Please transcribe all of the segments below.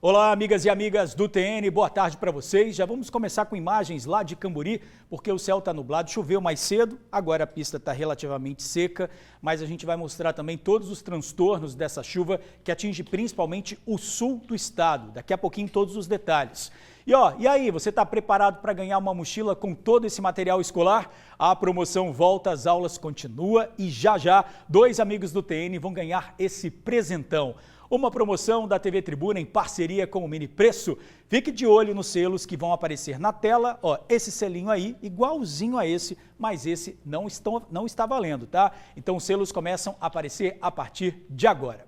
Olá, amigas e amigas do TN, boa tarde para vocês. Já vamos começar com imagens lá de Camburi, porque o céu está nublado, choveu mais cedo, agora a pista está relativamente seca, mas a gente vai mostrar também todos os transtornos dessa chuva que atinge principalmente o sul do estado. Daqui a pouquinho todos os detalhes. E aí, você está preparado para ganhar uma mochila com todo esse material escolar? A promoção Volta às Aulas continua e já, dois amigos do TN vão ganhar esse presentão. Uma promoção da TV Tribuna em parceria com o Mini Preço. Fique de olho nos selos que vão aparecer na tela. Esse selinho aí, igualzinho a esse, mas esse não está valendo, tá? Então os selos começam a aparecer a partir de agora.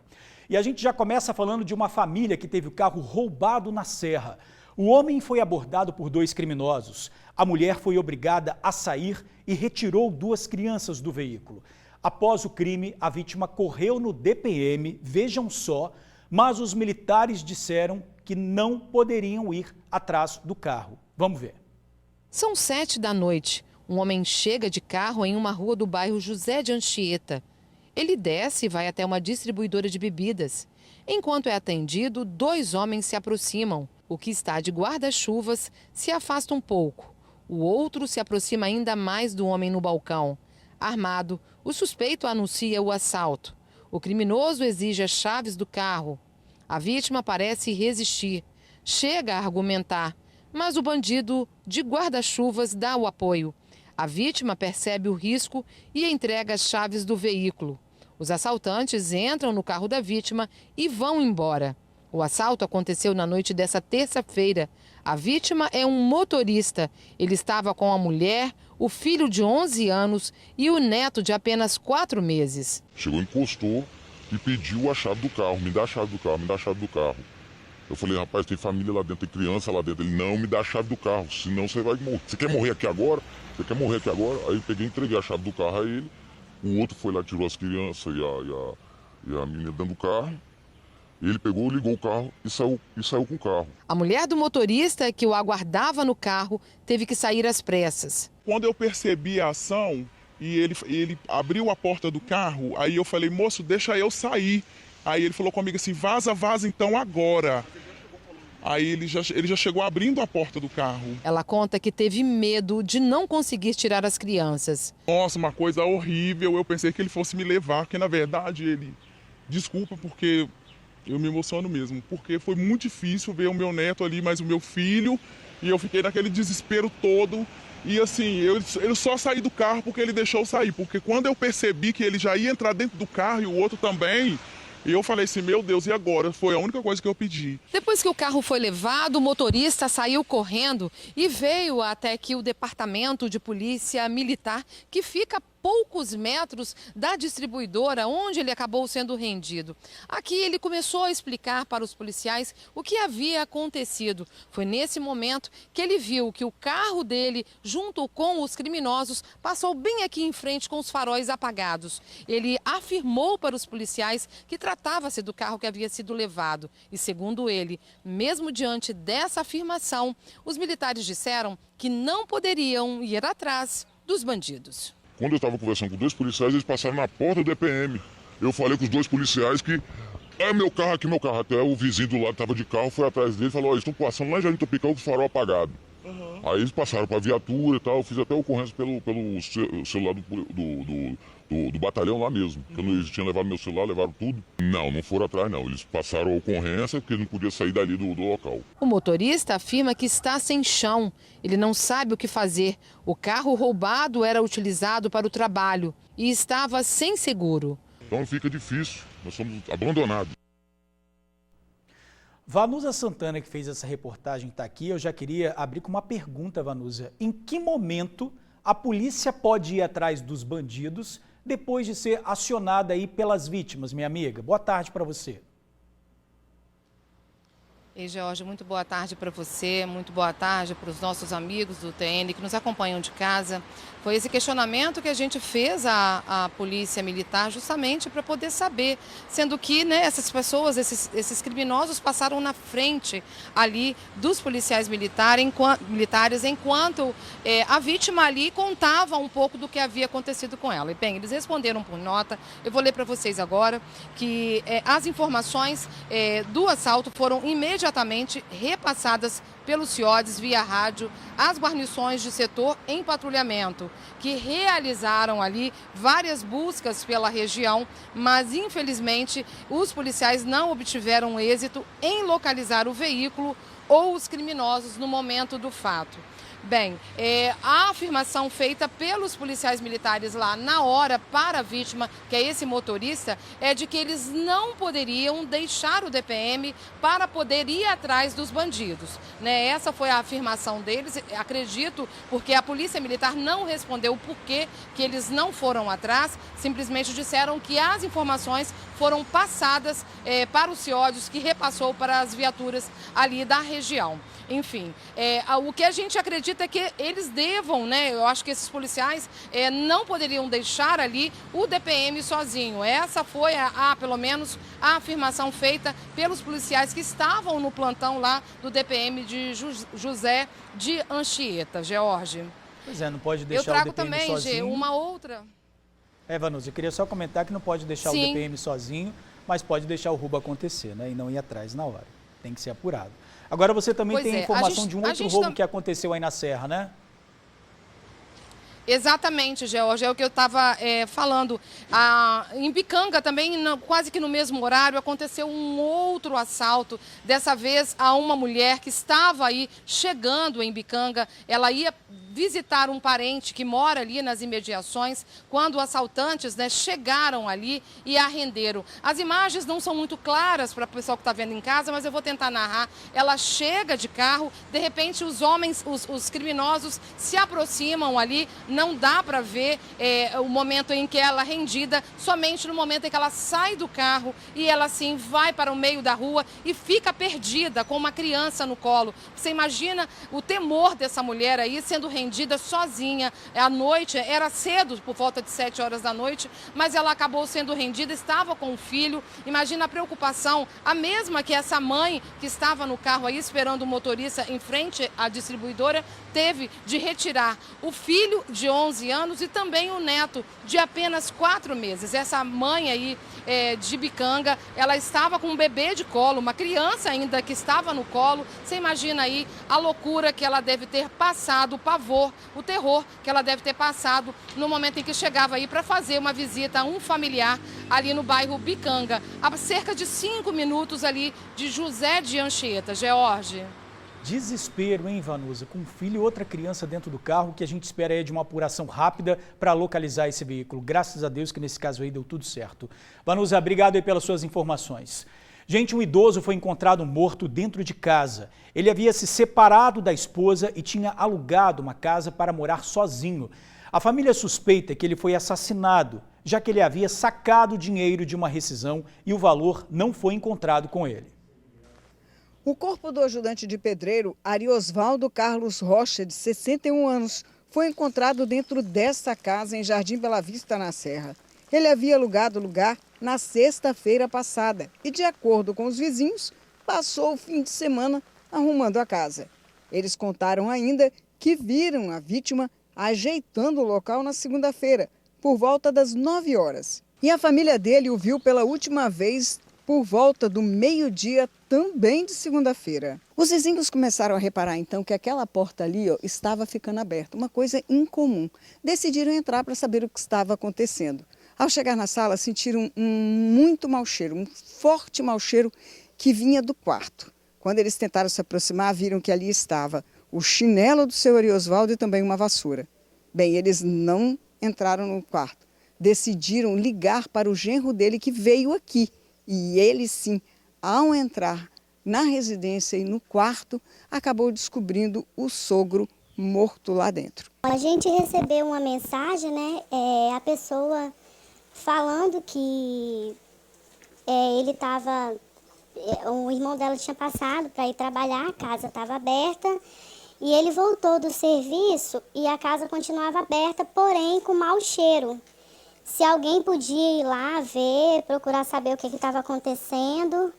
E a gente já começa falando de uma família que teve o carro roubado na Serra. O homem foi abordado por dois criminosos. A mulher foi obrigada a sair e retirou duas crianças do veículo. Após o crime, a vítima correu no DPM, vejam só, mas os militares disseram que não poderiam ir atrás do carro. Vamos ver. São 7 da noite. Um homem chega de carro em uma rua do bairro José de Anchieta. Ele desce e vai até uma distribuidora de bebidas. Enquanto é atendido, dois homens se aproximam. O que está de guarda-chuvas se afasta um pouco. O outro se aproxima ainda mais do homem no balcão. Armado, o suspeito anuncia o assalto. O criminoso exige as chaves do carro. A vítima parece resistir. Chega a argumentar, mas o bandido de guarda-chuvas dá o apoio. A vítima percebe o risco e entrega as chaves do veículo. Os assaltantes entram no carro da vítima e vão embora. O assalto aconteceu na noite dessa terça-feira. A vítima é um motorista. Ele estava com a mulher, o filho de 11 anos e o neto de apenas 4 meses. Chegou, encostou e pediu a chave do carro. Me dá a chave do carro, me dá a chave do carro. Eu falei, rapaz, tem família lá dentro, tem criança lá dentro. Ele, não, me dá a chave do carro, senão você vai morrer. Você quer morrer aqui agora? Você quer morrer aqui agora? Aí eu peguei e entreguei a chave do carro a ele. O outro foi lá, tirou as crianças e a menina dentro do carro. Ele pegou, ligou o carro e saiu com o carro. A mulher do motorista, que o aguardava no carro, teve que sair às pressas. Quando eu percebi a ação e ele abriu a porta do carro, aí eu falei, moço, deixa eu sair. Aí ele falou comigo assim, vaza então agora. Aí ele já chegou abrindo a porta do carro. Ela conta que teve medo de não conseguir tirar as crianças. Nossa, uma coisa horrível, eu pensei que ele fosse me levar, porque na verdade ele... Desculpa porque... Eu me emociono mesmo, porque foi muito difícil ver o meu neto ali, mas o meu filho, e eu fiquei naquele desespero todo. E assim, eu só saí do carro porque ele deixou eu sair, porque quando eu percebi que ele já ia entrar dentro do carro e o outro também, eu falei assim, meu Deus, e agora? Foi a única coisa que eu pedi. Depois que o carro foi levado, o motorista saiu correndo e veio até que o departamento de polícia militar, que fica a poucos metros da distribuidora onde ele acabou sendo rendido. Aqui ele começou a explicar para os policiais o que havia acontecido. Foi nesse momento que ele viu que o carro dele, junto com os criminosos, passou bem aqui em frente com os faróis apagados. Ele afirmou para os policiais que tratava-se do carro que havia sido levado. E segundo ele, mesmo diante dessa afirmação, os militares disseram que não poderiam ir atrás dos bandidos. Quando eu estava conversando com dois policiais, eles passaram na porta do DPM. Eu falei com os dois policiais que é meu carro aqui, meu carro. Até o vizinho do lado estava de carro, foi atrás dele e falou, eles estão passando lá em Jardim Tropical com o farol apagado. Aí eles passaram para a viatura e tal, eu fiz até ocorrência pelo celular do batalhão lá mesmo. Quando eles tinham levado meu celular, levaram tudo. Não foram atrás não, eles passaram a ocorrência porque não podia sair dali do local. O motorista afirma que está sem chão, ele não sabe o que fazer. O carro roubado era utilizado para o trabalho e estava sem seguro. Então fica difícil, nós somos abandonados. Vanusa Santana, que fez essa reportagem, está aqui. Eu já queria abrir com uma pergunta, Vanusa. Em que momento a polícia pode ir atrás dos bandidos depois de ser acionada aí pelas vítimas, minha amiga? Boa tarde para você. Ei, Jorge, muito boa tarde para você, muito boa tarde para os nossos amigos do TN que nos acompanham de casa. Foi esse questionamento que a gente fez à Polícia Militar justamente para poder saber, sendo que essas pessoas, esses criminosos passaram na frente ali dos policiais militares enquanto a vítima ali contava um pouco do que havia acontecido com ela. E bem, eles responderam por nota. Eu vou ler para vocês agora que as informações do assalto foram imediatamente imediatamente repassadas pelos CIODs via rádio às guarnições de setor em patrulhamento, que realizaram ali várias buscas pela região, mas infelizmente os policiais não obtiveram êxito em localizar o veículo ou os criminosos no momento do fato. Bem, a afirmação feita pelos policiais militares lá na hora para a vítima, que é esse motorista, é de que eles não poderiam deixar o DPM para poder ir atrás dos bandidos, né? Essa foi a afirmação deles, acredito, porque a polícia militar não respondeu o porquê que eles não foram atrás, simplesmente disseram que as informações foram passadas para os CIODs, que repassou para as viaturas ali da região. Enfim, o que a gente acredita é que eles devam, né? Eu acho que esses policiais não poderiam deixar ali o DPM sozinho. Essa foi, pelo menos, a afirmação feita pelos policiais que estavam no plantão lá do DPM de José de Anchieta, George. Pois é, não pode deixar o DPM também, sozinho. Gê, uma outra... Vanusa, eu queria só comentar que não pode deixar Sim. o DPM sozinho, mas pode deixar o roubo acontecer, né? E não ir atrás na hora. Tem que ser apurado. Agora você também tem a informação de um outro roubo que aconteceu aí na Serra, né? Exatamente, George, é o que eu estava falando. Em Bicanga também, quase que no mesmo horário, aconteceu um outro assalto, dessa vez a uma mulher que estava aí chegando em Bicanga. Ela ia visitar um parente que mora ali nas imediações, quando assaltantes, né, chegaram ali e a renderam. As imagens não são muito claras para o pessoal que está vendo em casa, mas eu vou tentar narrar. Ela chega de carro, de repente os criminosos se aproximam ali, não dá para ver o momento em que ela é rendida, somente no momento em que ela sai do carro e ela assim vai para o meio da rua e fica perdida com uma criança no colo. Você imagina o temor dessa mulher aí sendo rendida sozinha à noite, era cedo, por volta de 7 horas da noite, mas ela acabou sendo rendida, estava com o filho. Imagina a preocupação, a mesma que essa mãe que estava no carro aí esperando o motorista em frente à distribuidora teve de retirar o filho de 11 anos e também o neto de apenas 4 meses. Essa mãe aí de Bicanga, ela estava com um bebê de colo, uma criança ainda que estava no colo. Você imagina aí a loucura que ela deve ter passado, o pavor, o terror que ela deve ter passado no momento em que chegava aí para fazer uma visita a um familiar ali no bairro Bicanga, a cerca de 5 minutos ali de José de Anchieta. George. Desespero, hein, Vanusa? Com um filho e outra criança dentro do carro, que a gente espera é de uma apuração rápida para localizar esse veículo. Graças a Deus que nesse caso aí deu tudo certo. Vanusa, obrigado aí pelas suas informações. Gente, um idoso foi encontrado morto dentro de casa. Ele havia se separado da esposa e tinha alugado uma casa para morar sozinho. A família suspeita que ele foi assassinado, já que ele havia sacado dinheiro de uma rescisão e o valor não foi encontrado com ele. O corpo do ajudante de pedreiro, Ariosvaldo Carlos Rocha, de 61 anos, foi encontrado dentro desta casa em Jardim Bela Vista, na Serra. Ele havia alugado o lugar na sexta-feira passada e, de acordo com os vizinhos, passou o fim de semana arrumando a casa. Eles contaram ainda que viram a vítima ajeitando o local na segunda-feira, por volta das 9 horas. E a família dele o viu pela última vez por volta do meio-dia, também de segunda-feira. Os vizinhos começaram a reparar então que aquela porta ali estava ficando aberta, uma coisa incomum. Decidiram entrar para saber o que estava acontecendo. Ao chegar na sala, sentiram muito mau cheiro, um forte mau cheiro que vinha do quarto. Quando eles tentaram se aproximar, viram que ali estava o chinelo do seu Ariosvaldo e também uma vassoura. Bem, eles não entraram no quarto. Decidiram ligar para o genro dele que veio aqui. E ele sim, ao entrar na residência e no quarto, acabou descobrindo o sogro morto lá dentro. A gente recebeu uma mensagem, né? A pessoa falando que ele estava... o irmão dela tinha passado para ir trabalhar, a casa estava aberta, e ele voltou do serviço e a casa continuava aberta, porém com mau cheiro. Se alguém podia ir lá ver, procurar saber o que estava acontecendo.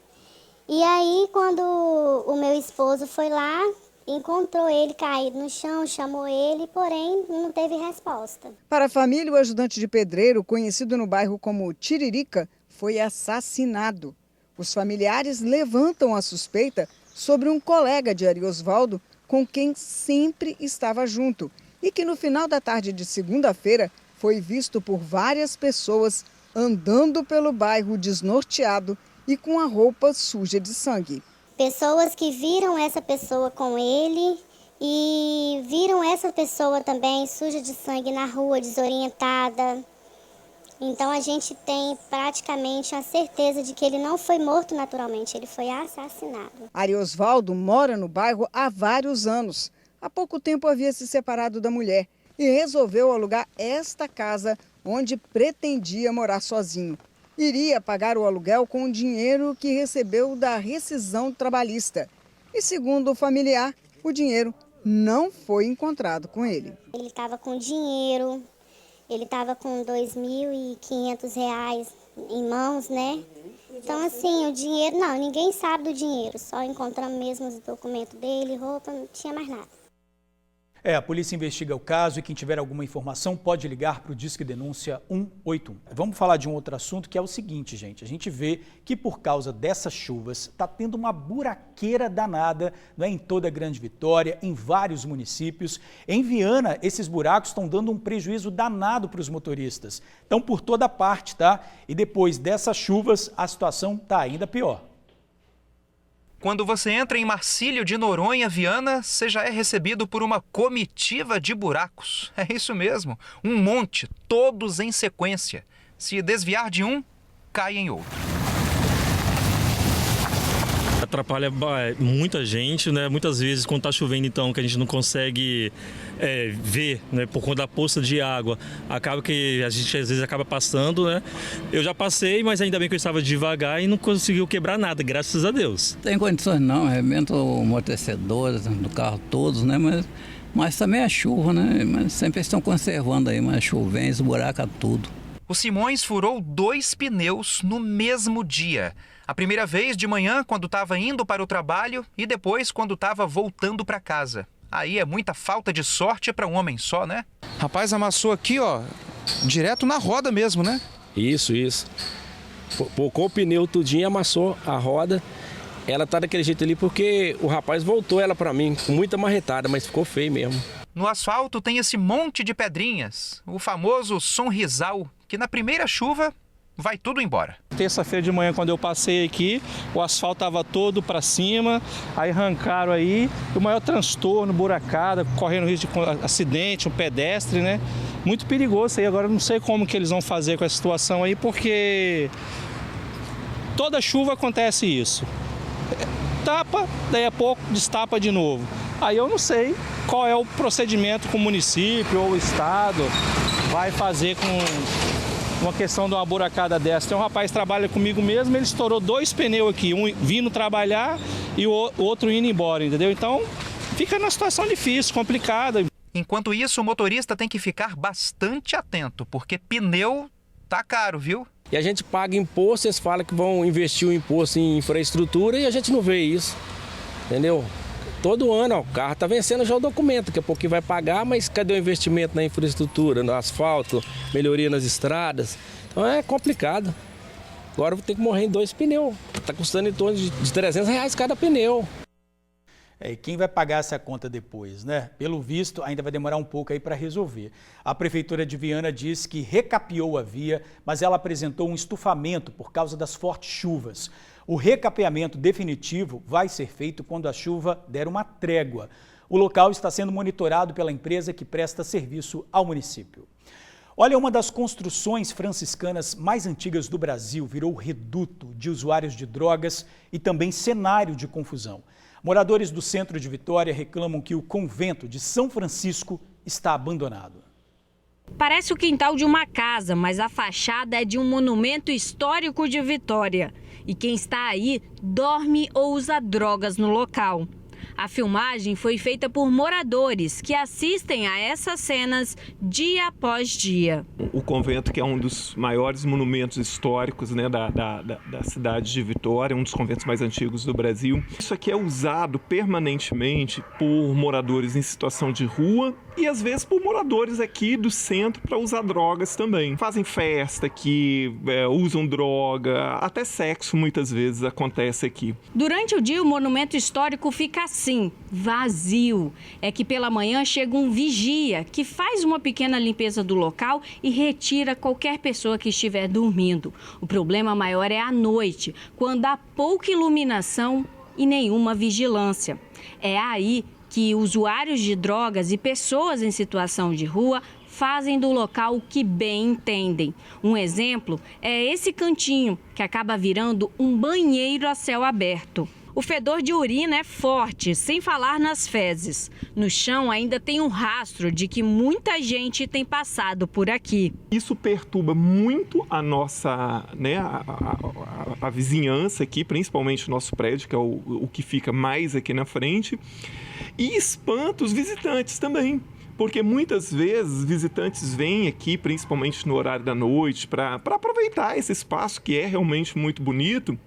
E aí, quando o meu esposo foi lá, encontrou ele caído no chão, chamou ele, porém não teve resposta. Para a família, o ajudante de pedreiro, conhecido no bairro como Tiririca, foi assassinado. Os familiares levantam a suspeita sobre um colega de Ariosvaldo com quem sempre estava junto e que no final da tarde de segunda-feira foi visto por várias pessoas andando pelo bairro desnorteado e com a roupa suja de sangue. Pessoas que viram essa pessoa com ele e viram essa pessoa também suja de sangue na rua, desorientada. Então a gente tem praticamente a certeza de que ele não foi morto naturalmente, ele foi assassinado. Ariosvaldo mora no bairro há vários anos. Há pouco tempo havia se separado da mulher e resolveu alugar esta casa onde pretendia morar sozinho. Iria pagar o aluguel com o dinheiro que recebeu da rescisão trabalhista. E segundo o familiar, o dinheiro não foi encontrado com ele. Ele estava com dinheiro, ele estava com R$2.500 em mãos, né? Então, assim, o dinheiro, não, ninguém sabe do dinheiro, só encontramos mesmo os documentos dele, roupa, não tinha mais nada. A polícia investiga o caso e quem tiver alguma informação pode ligar para o Disque Denúncia 181. Vamos falar de um outro assunto que é o seguinte, gente. A gente vê que por causa dessas chuvas está tendo uma buraqueira danada, não é, em toda a Grande Vitória, em vários municípios. Em Viana, esses buracos estão dando um prejuízo danado para os motoristas. Estão por toda parte, tá? E depois dessas chuvas, a situação está ainda pior. Quando você entra em Marcílio de Noronha, Viana, você já é recebido por uma comitiva de buracos. É isso mesmo, um monte, todos em sequência. Se desviar de um, cai em outro. Atrapalha muita gente, né? Muitas vezes quando está chovendo, então, que a gente não consegue ver, né? Por conta da poça de água, acaba que a gente às vezes acaba passando, né? Eu já passei, mas ainda bem que eu estava devagar e não conseguiu quebrar nada, graças a Deus. Não tem condições não, arrebenta o amortecedor do carro todos, né? Mas também a chuva, né? Mas sempre estão conservando aí, mas a chuva vem, esburaca tudo. O Simões furou 2 pneus no mesmo dia. A primeira vez de manhã, quando estava indo para o trabalho, e depois quando estava voltando para casa. Aí é muita falta de sorte para um homem só, né? Rapaz, amassou aqui, ó, direto na roda mesmo, né? Isso. Pocou o pneu tudinho e amassou a roda. Ela tá daquele jeito ali porque o rapaz voltou ela para mim com muita marretada, mas ficou feio mesmo. No asfalto tem esse monte de pedrinhas, o famoso sonrisal, que na primeira chuva vai tudo embora. Terça-feira de manhã, quando eu passei aqui, o asfalto estava todo para cima, aí arrancaram aí, o maior transtorno, buracada, correndo risco de acidente, um pedestre, né? Muito perigoso aí, agora eu não sei como que eles vão fazer com essa situação aí, porque toda chuva acontece isso. Tapa, daí a pouco destapa de novo. Aí eu não sei qual é o procedimento que o município ou o estado vai fazer com uma questão de uma buracada dessa. Tem um rapaz que trabalha comigo mesmo, ele estourou 2 pneus aqui, um vindo trabalhar e o outro indo embora, entendeu? Então fica numa situação difícil, complicada. Enquanto isso, o motorista tem que ficar bastante atento, porque pneu tá caro, viu? E a gente paga imposto, eles falam que vão investir o imposto em infraestrutura e a gente não vê isso, entendeu? Todo ano, ó, o carro está vencendo já o documento, daqui a pouquinho vai pagar, mas cadê o investimento na infraestrutura, no asfalto, melhoria nas estradas? Então é complicado. Agora eu vou ter que morrer em 2 pneus. Está custando em torno de R$300 cada pneu. E quem vai pagar essa conta depois, né? Pelo visto, ainda vai demorar um pouco aí para resolver. A Prefeitura de Viana diz que recapeou a via, mas ela apresentou um estufamento por causa das fortes chuvas. O recapeamento definitivo vai ser feito quando a chuva der uma trégua. O local está sendo monitorado pela empresa que presta serviço ao município. Olha, uma das construções franciscanas mais antigas do Brasil virou reduto de usuários de drogas e também cenário de confusão. Moradores do centro de Vitória reclamam que o convento de São Francisco está abandonado. Parece o quintal de uma casa, mas a fachada é de um monumento histórico de Vitória. E quem está aí dorme ou usa drogas no local. A filmagem foi feita por moradores que assistem a essas cenas dia após dia. O convento, que é um dos maiores monumentos históricos, né, da cidade de Vitória, um dos conventos mais antigos do Brasil. Isso aqui é usado permanentemente por moradores em situação de rua e às vezes por moradores aqui do centro para usar drogas também. Fazem festa aqui, usam droga, até sexo muitas vezes acontece aqui. Durante o dia o monumento histórico fica assim, vazio. É que pela manhã chega um vigia que faz uma pequena limpeza do local e retira qualquer pessoa que estiver dormindo. O problema maior é à noite, quando há pouca iluminação e nenhuma vigilância. É aí que usuários de drogas e pessoas em situação de rua fazem do local o que bem entendem. Um exemplo é esse cantinho, que acaba virando um banheiro a céu aberto. O fedor de urina é forte, sem falar nas fezes. No chão ainda tem um rastro de que muita gente tem passado por aqui. Isso perturba muito a nossa, né, a vizinhança aqui, principalmente o nosso prédio, que é o que fica mais aqui na frente, e espanta os visitantes também. Porque muitas vezes visitantes vêm aqui, principalmente no horário da noite, para aproveitar esse espaço que é realmente muito bonito.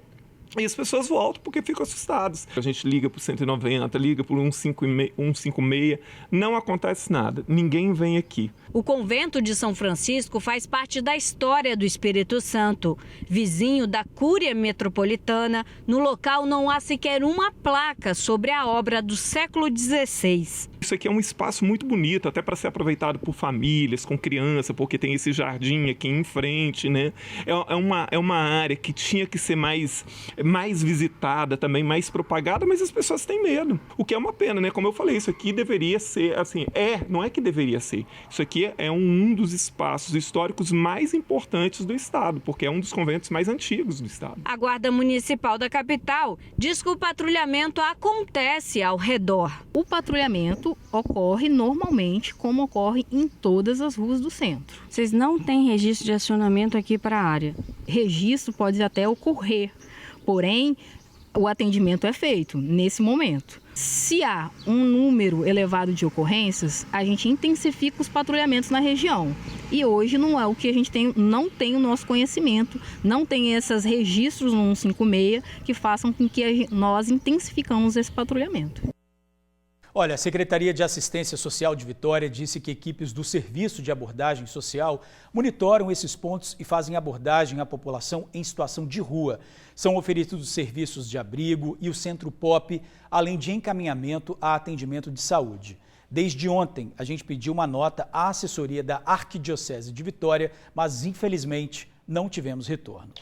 E as pessoas voltam porque ficam assustadas. A gente liga para o 190, liga para o 156, não acontece nada, ninguém vem aqui. O convento de São Francisco faz parte da história do Espírito Santo. Vizinho da Cúria Metropolitana, no local não há sequer uma placa sobre a obra do século XVI. Isso aqui é um espaço muito bonito, até para ser aproveitado por famílias, com criança, porque tem esse jardim aqui em frente, né? É uma área que tinha que ser mais visitada também, mais propagada, mas as pessoas têm medo. O que é uma pena, né? Como eu falei, isso aqui deveria ser, assim, não é que deveria ser. Isso aqui é um dos espaços históricos mais importantes do estado, porque é um dos conventos mais antigos do estado. A Guarda Municipal da capital diz que o patrulhamento acontece ao redor. O patrulhamento ocorre normalmente, como ocorre em todas as ruas do centro. Vocês não têm registro de acionamento aqui para a área? Registro pode até ocorrer, porém o atendimento é feito nesse momento. Se há um número elevado de ocorrências, a gente intensifica os patrulhamentos na região. E hoje não é o que a gente tem, não tem o nosso conhecimento, não tem esses registros no 156 que façam com que nós intensificamos esse patrulhamento. Olha, a Secretaria de Assistência Social de Vitória disse que equipes do Serviço de Abordagem Social monitoram esses pontos e fazem abordagem à população em situação de rua. São oferecidos serviços de abrigo e o Centro POP, além de encaminhamento a atendimento de saúde. Desde ontem, a gente pediu uma nota à assessoria da Arquidiocese de Vitória, mas infelizmente não tivemos retorno.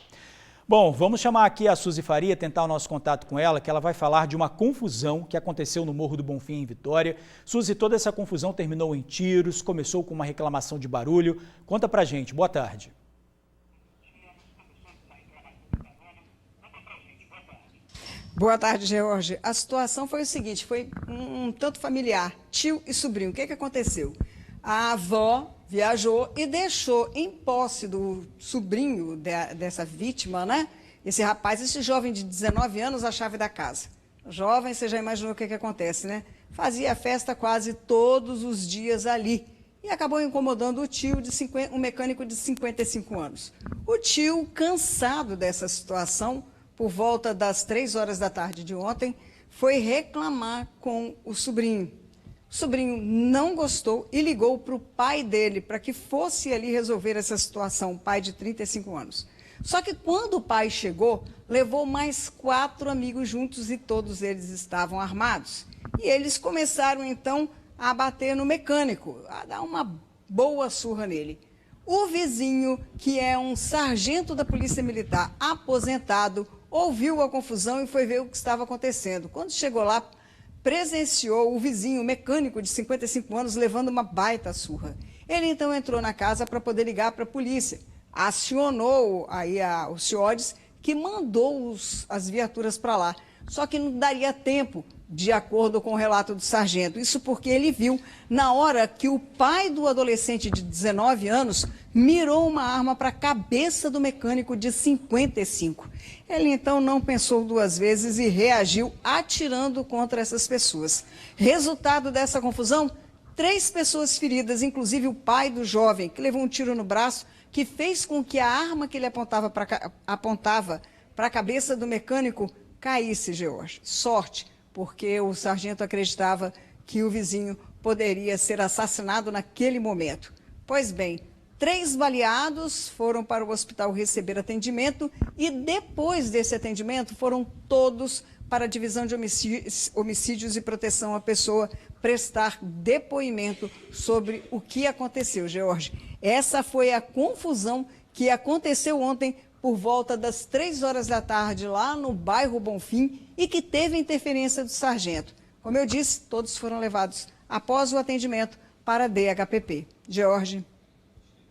Bom, vamos chamar aqui a Suzy Faria, tentar o nosso contato com ela, que ela vai falar de uma confusão que aconteceu no Morro do Bonfim, em Vitória. Suzy, toda essa confusão terminou em tiros, começou com uma reclamação de barulho. Conta pra gente, boa tarde. Boa tarde, George. A situação foi o seguinte, foi um tanto familiar, tio e sobrinho. O que aconteceu? A avó viajou e deixou em posse do sobrinho dessa vítima, né? Esse rapaz, esse jovem de 19 anos, a chave da casa. Jovem, você já imaginou o que acontece, né? Fazia festa quase todos os dias ali e acabou incomodando o tio, um mecânico de 55 anos. O tio, cansado dessa situação, por volta das 3 horas da tarde de ontem, foi reclamar com o sobrinho. O sobrinho não gostou e ligou para o pai dele para que fosse ali resolver essa situação, pai de 35 anos. Só que quando o pai chegou, levou mais 4 amigos juntos e todos eles estavam armados. E eles começaram então a bater no mecânico, a dar uma boa surra nele. O vizinho, que é um sargento da Polícia Militar aposentado, ouviu a confusão e foi ver o que estava acontecendo. Quando chegou lá, presenciou o vizinho, mecânico de 55 anos, levando uma baita surra. Ele então entrou na casa para poder ligar para a polícia. Acionou aí o CIODES, que mandou as viaturas para lá. Só que não daria tempo, de acordo com o relato do sargento. Isso porque ele viu, na hora que o pai do adolescente de 19 anos mirou uma arma para a cabeça do mecânico de 55. Ele então não pensou duas vezes e reagiu atirando contra essas pessoas. Resultado dessa confusão, 3 pessoas feridas, inclusive o pai do jovem, que levou um tiro no braço, que fez com que a arma que ele apontava para a cabeça do mecânico caísse, George. Sorte, porque o sargento acreditava que o vizinho poderia ser assassinado naquele momento. Pois bem, 3 baleados foram para o hospital receber atendimento e depois desse atendimento foram todos para a divisão de homicídios e proteção à pessoa prestar depoimento sobre o que aconteceu, George. Essa foi a confusão que aconteceu ontem por volta das 3 horas da tarde lá no bairro Bonfim e que teve interferência do sargento. Como eu disse, todos foram levados após o atendimento para a DHPP. George.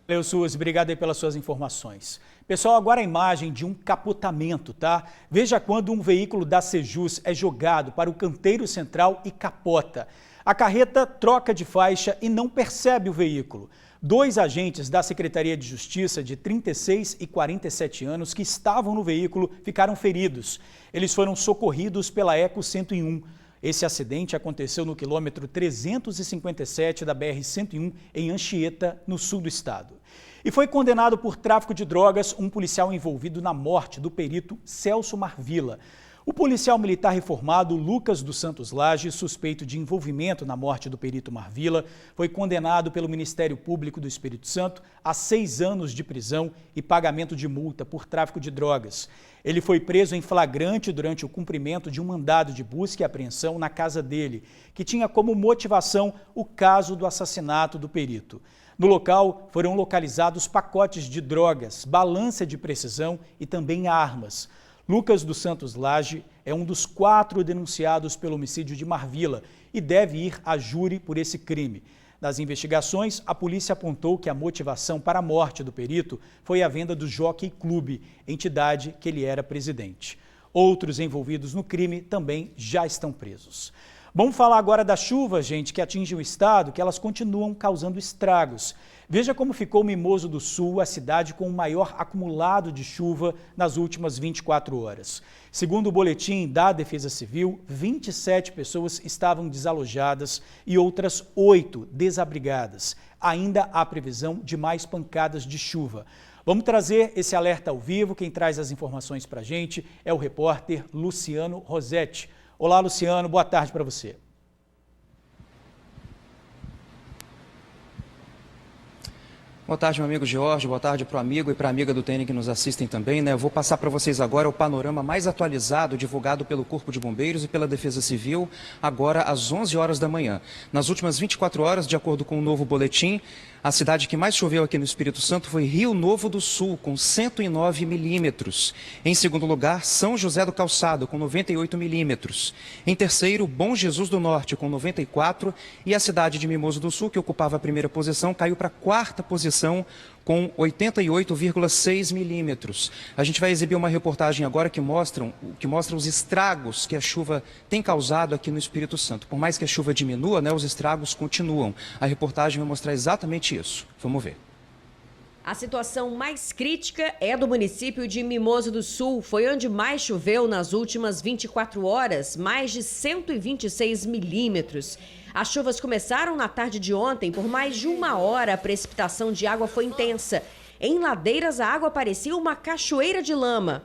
Valeu, Suzy, obrigado aí pelas suas informações. Pessoal, agora a imagem de um capotamento, tá? Veja quando um veículo da Sejus é jogado para o canteiro central e capota. A carreta troca de faixa e não percebe o veículo. 2 agentes da Secretaria de Justiça de 36 e 47 anos que estavam no veículo ficaram feridos. Eles foram socorridos pela Eco 101. Esse acidente aconteceu no quilômetro 357 da BR-101 em Anchieta, no sul do estado. E foi condenado por tráfico de drogas um policial envolvido na morte do perito Celso Marvila. O policial militar reformado Lucas dos Santos Lage, suspeito de envolvimento na morte do perito Marvila, foi condenado pelo Ministério Público do Espírito Santo a 6 anos de prisão e pagamento de multa por tráfico de drogas. Ele foi preso em flagrante durante o cumprimento de um mandado de busca e apreensão na casa dele, que tinha como motivação o caso do assassinato do perito. No local foram localizados pacotes de drogas, balança de precisão e também armas. Lucas dos Santos Lage é um dos 4 denunciados pelo homicídio de Marvila e deve ir a júri por esse crime. Nas investigações, a polícia apontou que a motivação para a morte do perito foi a venda do Jockey Club, entidade que ele era presidente. Outros envolvidos no crime também já estão presos. Vamos falar agora das chuvas, gente, que atingem o estado, que elas continuam causando estragos. Veja como ficou Mimoso do Sul, a cidade com o maior acumulado de chuva nas últimas 24 horas. Segundo o boletim da Defesa Civil, 27 pessoas estavam desalojadas e outras 8 desabrigadas. Ainda há previsão de mais pancadas de chuva. Vamos trazer esse alerta ao vivo. Quem traz as informações para a gente é o repórter Luciano Rosetti. Olá, Luciano, boa tarde para você. Boa tarde, meu amigo Jorge, boa tarde para o amigo e para a amiga do TN que nos assistem também, né? Eu vou passar para vocês agora o panorama mais atualizado divulgado pelo Corpo de Bombeiros e pela Defesa Civil, agora às 11 horas da manhã. Nas últimas 24 horas, de acordo com o novo boletim, a cidade que mais choveu aqui no Espírito Santo foi Rio Novo do Sul, com 109 milímetros. Em segundo lugar, São José do Calçado, com 98 milímetros. Em terceiro, Bom Jesus do Norte, com 94. E a cidade de Mimoso do Sul, que ocupava a primeira posição, caiu para a 4ª posição, com 88,6 milímetros. A gente vai exibir uma reportagem agora que mostra os estragos que a chuva tem causado aqui no Espírito Santo. Por mais que a chuva diminua, né, os estragos continuam. A reportagem vai mostrar exatamente isso. Vamos ver. A situação mais crítica é do município de Mimoso do Sul. Foi onde mais choveu nas últimas 24 horas, mais de 126 milímetros. As chuvas começaram na tarde de ontem. Por mais de 1 hora, a precipitação de água foi intensa. Em ladeiras, a água parecia uma cachoeira de lama.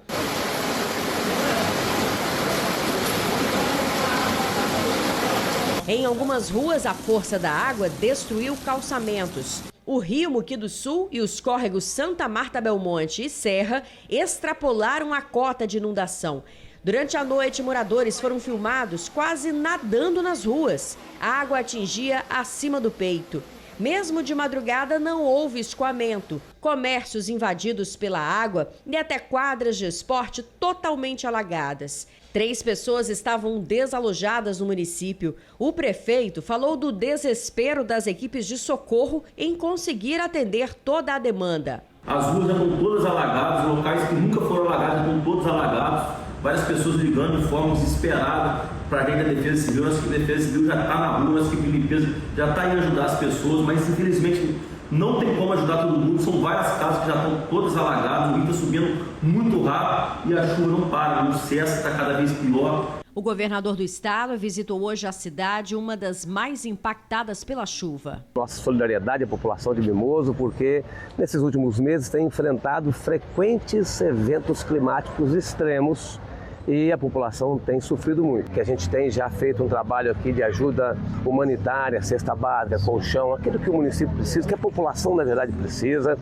Em algumas ruas, a força da água destruiu calçamentos. O Rio Muqui do Sul e os córregos Santa Marta Belmonte e Serra extrapolaram a cota de inundação. Durante a noite, moradores foram filmados quase nadando nas ruas. A água atingia acima do peito. Mesmo de madrugada, não houve escoamento. Comércios invadidos pela água e até quadras de esporte totalmente alagadas. 3 pessoas estavam desalojadas no município. O prefeito falou do desespero das equipes de socorro em conseguir atender toda a demanda. As ruas já estão todas alagadas, locais que nunca foram alagados estão todos alagados. Várias pessoas ligando de forma desesperada para a gente da Defesa Civil. Acho que a Defesa Civil já está na rua, a equipe de limpeza já está em ajudar as pessoas, mas infelizmente Não tem como ajudar todo mundo, são várias casas que já estão todas alagadas, o rio está subindo muito rápido e a chuva não para, não cessa, está cada vez pior. O governador do estado visitou hoje a cidade, uma das mais impactadas pela chuva. Nossa solidariedade à população de Mimoso, porque nesses últimos meses tem enfrentado frequentes eventos climáticos extremos e a população tem sofrido muito. Que a gente tem já feito um trabalho aqui de ajuda humanitária, cesta básica, colchão, aquilo que o município precisa, que a população na verdade precisa,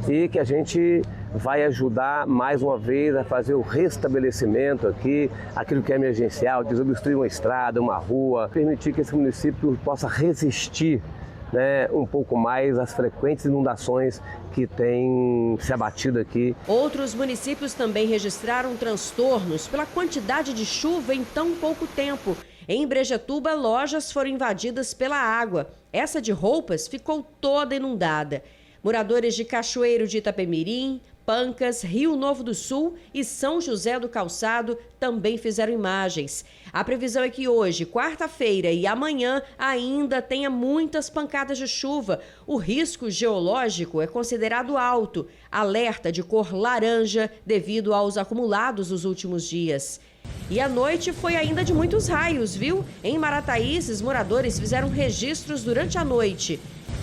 e que a gente vai ajudar mais uma vez a fazer o restabelecimento aqui, aquilo que é emergencial, desobstruir uma estrada, uma rua, permitir que esse município possa resistir, né, um pouco mais às frequentes inundações que têm se abatido aqui. Outros municípios também registraram transtornos pela quantidade de chuva em tão pouco tempo. Em Brejetuba, lojas foram invadidas pela água. Essa de roupas ficou toda inundada. Moradores de Cachoeiro de Itapemirim, Pancas, Rio Novo do Sul e São José do Calçado também fizeram imagens. A previsão é que hoje, quarta-feira e amanhã ainda tenha muitas pancadas de chuva. O risco geológico é considerado alto. Alerta de cor laranja devido aos acumulados nos últimos dias. E a noite foi ainda de muitos raios, viu? Em Marataízes, moradores fizeram registros durante a noite.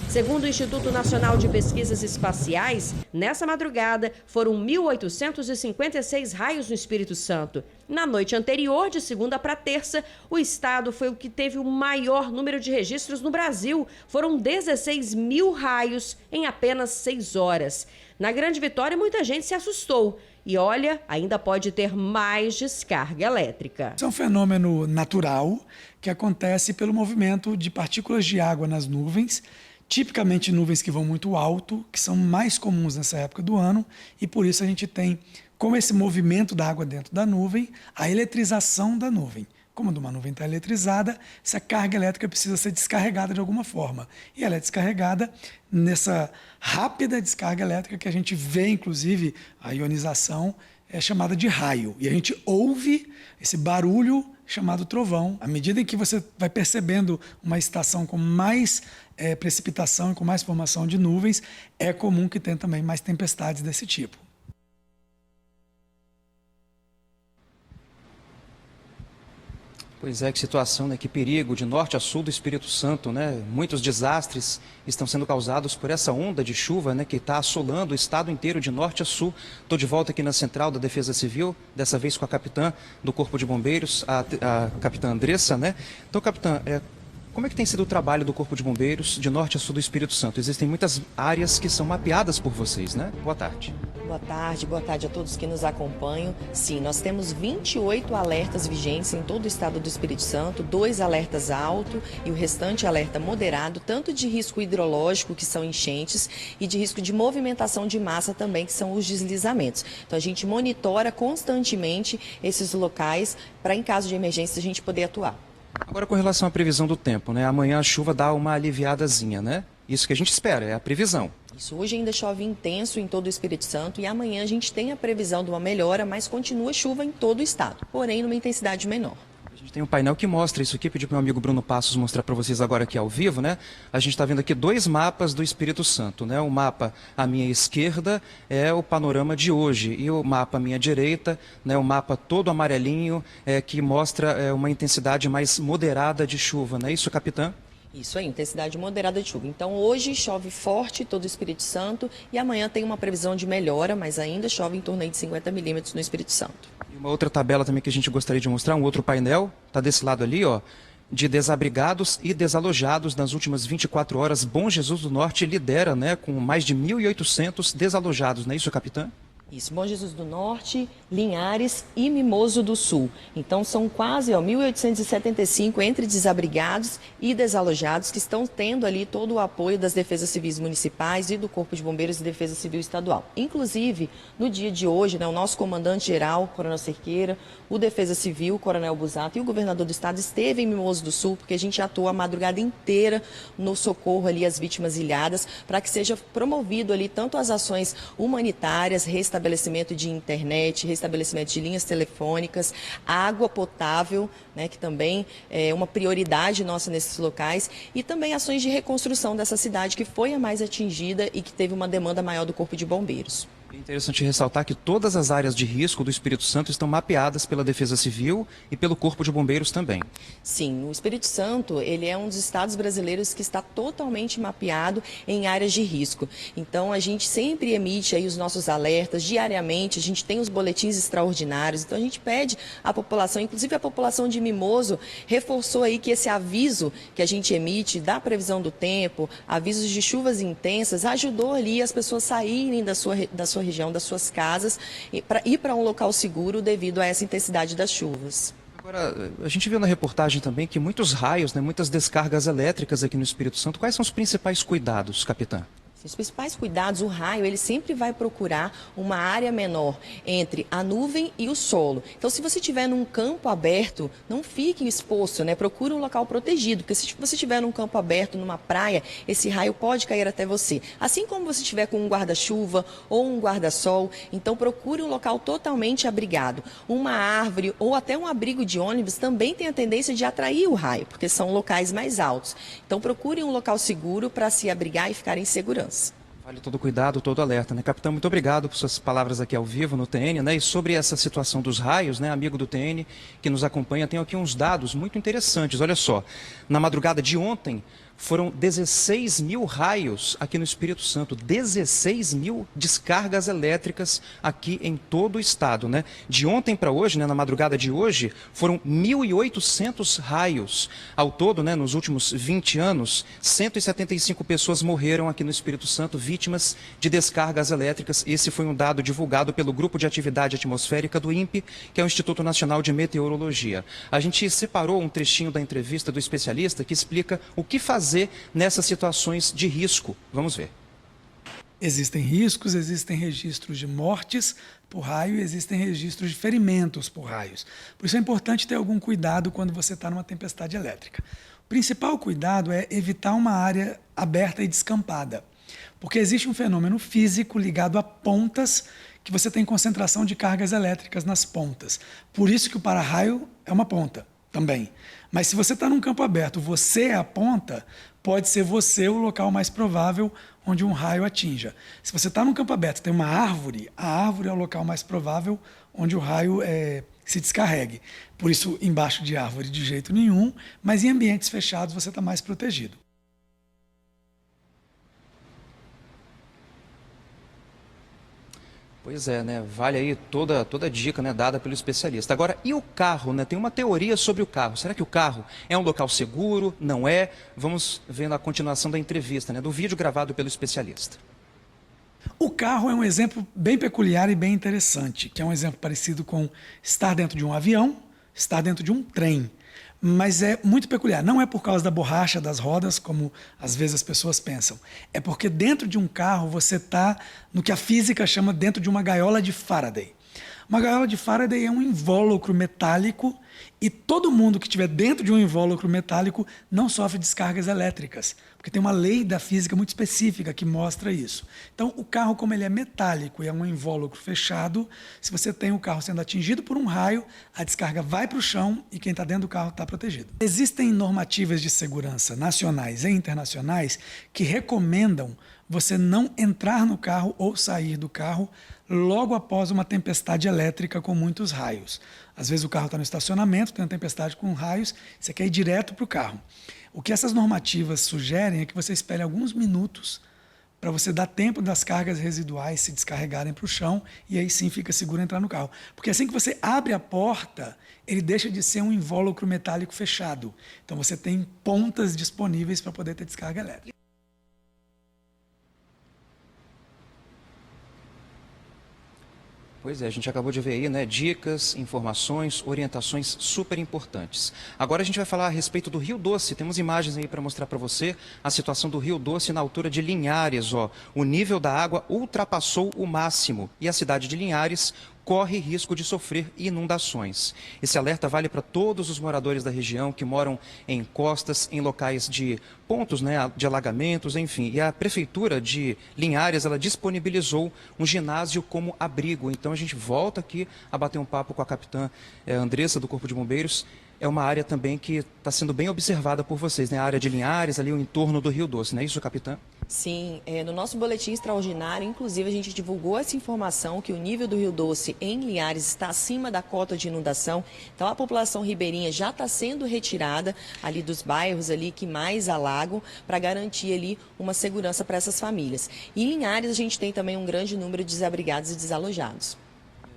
Segundo o Instituto Nacional de Pesquisas Espaciais, nessa madrugada foram 1.856 raios no Espírito Santo. Na noite anterior, de segunda para terça, o estado foi o que teve o maior número de registros no Brasil. Foram 16 mil raios em apenas 6 horas. Na Grande Vitória, muita gente se assustou. E olha, ainda pode ter mais descarga elétrica. É um fenômeno natural que acontece pelo movimento de partículas de água nas nuvens, tipicamente nuvens que vão muito alto, que são mais comuns nessa época do ano, e por isso a gente tem, com esse movimento da água dentro da nuvem, a eletrização da nuvem. Como uma nuvem está eletrizada, essa carga elétrica precisa ser descarregada de alguma forma. E ela é descarregada nessa rápida descarga elétrica que a gente vê, inclusive, a ionização é chamada de raio. E a gente ouve esse barulho chamado trovão. À medida em que você vai percebendo uma estação com mais precipitação e com mais formação de nuvens, é comum que tenha também mais tempestades desse tipo. Pois é, que situação, né? Que perigo, de norte a sul do Espírito Santo, né? Muitos desastres estão sendo causados por essa onda de chuva, né? Que está assolando o estado inteiro de norte a sul. Estou de volta aqui na Central da Defesa Civil, dessa vez com a capitã do Corpo de Bombeiros, a capitã Andressa, né? Então, capitã, como é que tem sido o trabalho do Corpo de Bombeiros de norte a sul do Espírito Santo? Existem muitas áreas que são mapeadas por vocês, né? Boa tarde. Boa tarde a todos que nos acompanham. Sim, nós temos 28 alertas vigentes em todo o estado do Espírito Santo, 2 alertas alto e o restante alerta moderado, tanto de risco hidrológico, que são enchentes, e de risco de movimentação de massa também, que são os deslizamentos. Então a gente monitora constantemente esses locais para, em caso de emergência, a gente poder atuar. Agora, com relação à previsão do tempo, né? Amanhã a chuva dá uma aliviadazinha, né? Isso que a gente espera, é a previsão. Isso, hoje ainda chove intenso em todo o Espírito Santo e amanhã a gente tem a previsão de uma melhora, mas continua chuva em todo o estado, porém numa intensidade menor. A gente tem um painel que mostra isso aqui, pedi para o meu amigo Bruno Passos mostrar para vocês agora aqui ao vivo, né? A gente está vendo aqui 2 mapas do Espírito Santo, né? O mapa à minha esquerda é o panorama de hoje e o mapa à minha direita, né? O mapa todo amarelinho, que mostra uma intensidade mais moderada de chuva, não é isso, capitã? Isso aí, intensidade moderada de chuva. Então hoje chove forte em todo o Espírito Santo e amanhã tem uma previsão de melhora, mas ainda chove em torno de 50 milímetros no Espírito Santo. E uma outra tabela também que a gente gostaria de mostrar, um outro painel, está desse lado ali, ó, de desabrigados e desalojados nas últimas 24 horas. Bom Jesus do Norte lidera, né, com mais de 1.800 desalojados, não é isso, capitã? Isso, Bom Jesus do Norte, Linhares e Mimoso do Sul. Então são quase 1.875 entre desabrigados e desalojados que estão tendo ali todo o apoio das defesas civis municipais e do Corpo de Bombeiros e Defesa Civil Estadual. Inclusive, no dia de hoje, né, o nosso comandante-geral, Coronel Cerqueira, o Defesa Civil, o Coronel Busato e o governador do estado esteve em Mimoso do Sul, porque a gente atua a madrugada inteira no socorro ali às vítimas ilhadas, para que seja promovido ali tanto as ações humanitárias, restabelecimento de internet, restabelecimento de linhas telefônicas, água potável, né, que também é uma prioridade nossa nesses locais, e também ações de reconstrução dessa cidade que foi a mais atingida e que teve uma demanda maior do Corpo de Bombeiros. É interessante ressaltar que todas as áreas de risco do Espírito Santo estão mapeadas pela Defesa Civil e pelo Corpo de Bombeiros também. Sim, o Espírito Santo, ele é um dos estados brasileiros que está totalmente mapeado em áreas de risco. Então, a gente sempre emite aí os nossos alertas diariamente, a gente tem os boletins extraordinários, então a gente pede à população, inclusive a população de Mimoso, reforçou aí que esse aviso que a gente emite da previsão do tempo, avisos de chuvas intensas, ajudou ali as pessoas saírem da sua região, das suas casas, para ir para um local seguro devido a essa intensidade das chuvas. Agora, a gente viu na reportagem também que muitos raios, né, muitas descargas elétricas aqui no Espírito Santo. Quais são os principais cuidados, capitã? Os principais cuidados, o raio, ele sempre vai procurar uma área menor entre a nuvem e o solo. Então, se você estiver num campo aberto, não fique exposto, né? Procure um local protegido, porque se você estiver num campo aberto, numa praia, esse raio pode cair até você. Assim como você estiver com um guarda-chuva ou um guarda-sol, então procure um local totalmente abrigado. Uma árvore ou até um abrigo de ônibus também tem a tendência de atrair o raio, porque são locais mais altos. Então, procure um local seguro para se abrigar e ficar em segurança. Vale todo cuidado, todo alerta, né? Capitão, muito obrigado por suas palavras aqui ao vivo no TN, né? E sobre essa situação dos raios, né? Amigo do TN que nos acompanha, tem aqui uns dados muito interessantes. Olha só, na madrugada de ontem, foram 16 mil raios aqui no Espírito Santo, 16 mil descargas elétricas aqui em todo o estado, né? De ontem para hoje, né, na madrugada de hoje, foram 1.800 raios. Ao todo, né, nos últimos 20 anos, 175 pessoas morreram aqui no Espírito Santo, vítimas de descargas elétricas. Esse foi um dado divulgado pelo Grupo de Atividade Atmosférica do INPE, que é o Instituto Nacional de Meteorologia. A gente separou um trechinho da entrevista do especialista que explica o que fazer nessas situações de risco. Vamos ver. Existem riscos, existem registros de mortes por raio e existem registros de ferimentos por raios. Por isso é importante ter algum cuidado quando você está numa tempestade elétrica. O principal cuidado é evitar uma área aberta e descampada, porque existe um fenômeno físico ligado a pontas que você tem concentração de cargas elétricas nas pontas. Por isso que o para-raio é uma ponta também. Mas se você está num campo aberto, você é a ponta, pode ser você o local mais provável onde um raio atinja. Se você está num campo aberto e tem uma árvore, a árvore é o local mais provável onde o raio se descarregue. Por isso, embaixo de árvore de jeito nenhum, mas em ambientes fechados você está mais protegido. Pois é, né? Vale aí toda a dica, né, dada pelo especialista. Agora, e o carro, né? Tem uma teoria sobre o carro. Será que o carro é um local seguro? Não é? Vamos ver na continuação da entrevista, né, do vídeo gravado pelo especialista. O carro é um exemplo bem peculiar e bem interessante, que é um exemplo parecido com estar dentro de um avião, estar dentro de um trem. Mas é muito peculiar. Não é por causa da borracha das rodas, como às vezes as pessoas pensam. É porque dentro de um carro você está no que a física chama dentro de uma gaiola de Faraday. Uma gaiola de Faraday é um invólucro metálico e todo mundo que estiver dentro de um invólucro metálico não sofre descargas elétricas, porque tem uma lei da física muito específica que mostra isso. Então, o carro, como ele é metálico e é um invólucro fechado, se você tem o carro sendo atingido por um raio, a descarga vai para o chão e quem está dentro do carro está protegido. Existem normativas de segurança nacionais e internacionais que recomendam você não entrar no carro ou sair do carro logo após uma tempestade elétrica com muitos raios. Às vezes o carro está no estacionamento, tem uma tempestade com raios, você quer ir direto para o carro. O que essas normativas sugerem é que você espere alguns minutos para você dar tempo das cargas residuais se descarregarem para o chão e aí sim fica seguro entrar no carro. Porque assim que você abre a porta, ele deixa de ser um invólucro metálico fechado. Então você tem pontas disponíveis para poder ter descarga elétrica. Pois é, a gente acabou de ver aí, né, dicas, informações, orientações super importantes. Agora a gente vai falar a respeito do Rio Doce. Temos imagens aí para mostrar para você a situação do Rio Doce na altura de Linhares. Ó. O nível da água ultrapassou o máximo e a cidade de Linhares corre risco de sofrer inundações. Esse alerta vale para todos os moradores da região que moram em costas, em locais de pontos, né, de alagamentos, enfim. E a Prefeitura de Linhares, ela disponibilizou um ginásio como abrigo. Então a gente volta aqui a bater um papo com a capitã Andressa, do Corpo de Bombeiros. É uma área também que está sendo bem observada por vocês, né? A área de Linhares, ali o entorno do Rio Doce, não é isso, capitã? Sim, no nosso boletim extraordinário, inclusive, a gente divulgou essa informação que o nível do Rio Doce em Linhares está acima da cota de inundação. Então, a população ribeirinha já está sendo retirada ali dos bairros ali que mais alagam para garantir ali uma segurança para essas famílias. E em Linhares, a gente tem também um grande número de desabrigados e desalojados.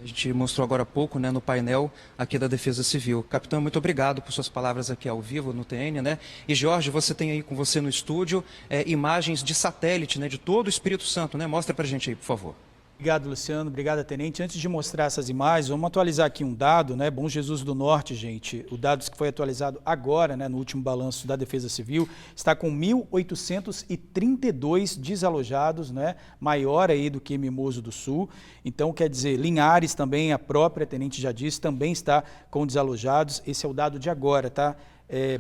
A gente mostrou agora há pouco, né, no painel aqui da Defesa Civil. Capitão, muito obrigado por suas palavras aqui ao vivo no TN, né? E Jorge, você tem aí com você no estúdio imagens de satélite, né, de todo o Espírito Santo, né? Mostra pra gente aí, por favor. Obrigado, Luciano. Obrigado, Tenente. Antes de mostrar essas imagens, vamos atualizar aqui um dado, né? Bom Jesus do Norte, gente. O dado que foi atualizado agora, né, no último balanço da Defesa Civil, está com 1.832 desalojados, né? Maior aí do que Mimoso do Sul. Então, quer dizer, Linhares também, a própria Tenente já disse, também está com desalojados. Esse é o dado de agora, tá?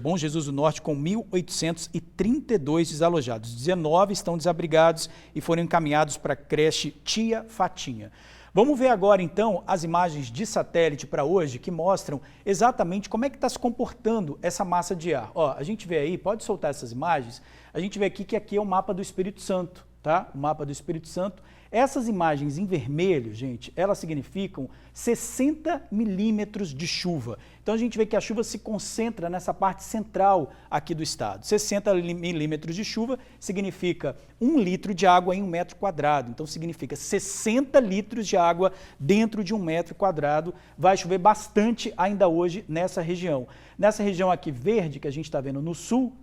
Bom Jesus do Norte com 1.832 desalojados. 19 estão desabrigados e foram encaminhados para a creche Tia Fatinha. Vamos ver agora, então, as imagens de satélite para hoje que mostram exatamente como é que está se comportando essa massa de ar. Ó, a gente vê aí, pode soltar essas imagens, a gente vê aqui que aqui é o mapa do Espírito Santo, tá? O mapa do Espírito Santo. Essas imagens em vermelho, gente, elas significam 60 milímetros de chuva. Então a gente vê que a chuva se concentra nessa parte central aqui do estado. 60 milímetros de chuva significa 1 litro de água em 1 metro quadrado. Então significa 60 litros de água dentro de 1 metro quadrado. Vai chover bastante ainda hoje nessa região. Nessa região aqui verde que a gente está vendo no sul,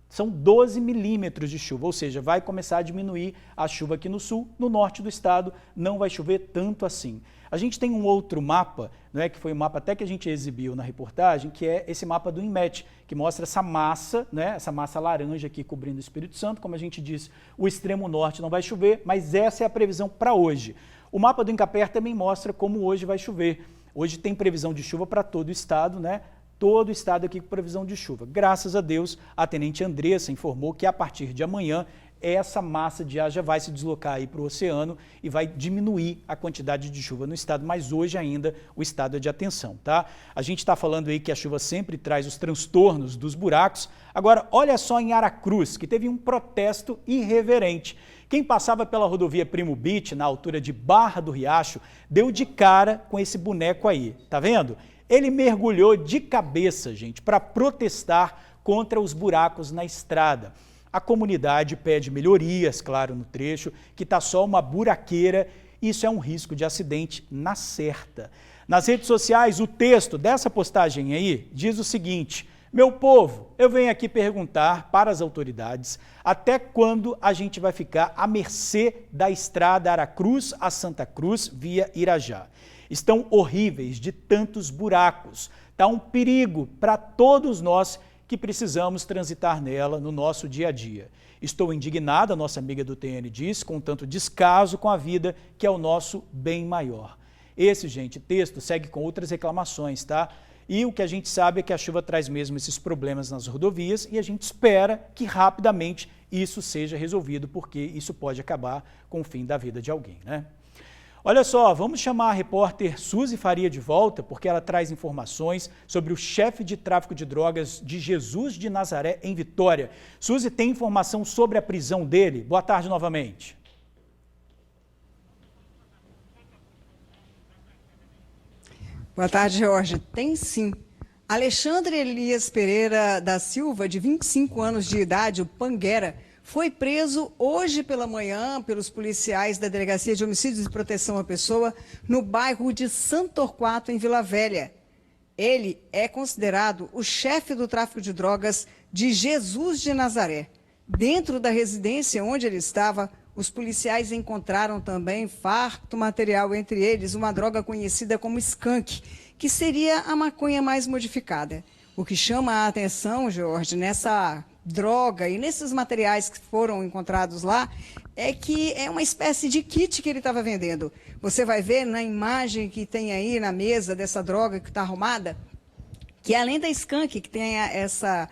são 12 milímetros de chuva, ou seja, vai começar a diminuir a chuva aqui no sul, no norte do estado não vai chover tanto assim. A gente tem um outro mapa, não é, que foi um mapa até que a gente exibiu na reportagem, que é esse mapa do INMET, que mostra essa massa, né, essa massa laranja aqui cobrindo o Espírito Santo. Como a gente disse, o extremo norte não vai chover, mas essa é a previsão para hoje. O mapa do INCAPER também mostra como hoje vai chover. Hoje tem previsão de chuva para todo o estado, né? Todo o estado aqui com previsão de chuva. Graças a Deus, a Tenente Andressa informou que a partir de amanhã essa massa de ar já vai se deslocar aí para o oceano e vai diminuir a quantidade de chuva no estado, mas hoje ainda o estado é de atenção, tá? A gente está falando aí que a chuva sempre traz os transtornos dos buracos. Agora, olha só em Aracruz, que teve um protesto irreverente. Quem passava pela rodovia Primo Beach, na altura de Barra do Riacho, deu de cara com esse boneco aí, tá vendo? Ele mergulhou de cabeça, gente, para protestar contra os buracos na estrada. A comunidade pede melhorias, claro, no trecho, que está só uma buraqueira, e isso é um risco de acidente na certa. Nas redes sociais, o texto dessa postagem aí diz o seguinte: meu povo, eu venho aqui perguntar para as autoridades até quando a gente vai ficar à mercê da estrada Aracruz a Santa Cruz via Irajá. Estão horríveis de tantos buracos. Está um perigo para todos nós que precisamos transitar nela no nosso dia a dia. Estou indignada, nossa amiga do TN diz, com tanto descaso com a vida, que é o nosso bem maior. Esse, gente, texto segue com outras reclamações, tá? E o que a gente sabe é que a chuva traz mesmo esses problemas nas rodovias e a gente espera que rapidamente isso seja resolvido, porque isso pode acabar com o fim da vida de alguém, né? Olha só, vamos chamar a repórter Suzy Faria de volta, porque ela traz informações sobre o chefe de tráfico de drogas de Jesus de Nazaré, em Vitória. Suzy, tem informação sobre a prisão dele? Boa tarde novamente. Boa tarde, Jorge. Tem sim. Alexandre Elias Pereira da Silva, de 25 anos de idade, o Panguera, foi preso hoje pela manhã pelos policiais da Delegacia de Homicídios e Proteção à Pessoa no bairro de Santo Torquato, em Vila Velha. Ele é considerado o chefe do tráfico de drogas de Jesus de Nazaré. Dentro da residência onde ele estava, os policiais encontraram também farto material, entre eles uma droga conhecida como skunk, que seria a maconha mais modificada. O que chama a atenção, Jorge, nessa droga e nesses materiais que foram encontrados lá, é que é uma espécie de kit que ele estava vendendo. Você vai ver na imagem que tem aí na mesa dessa droga que está arrumada, que além da skunk, que tem essa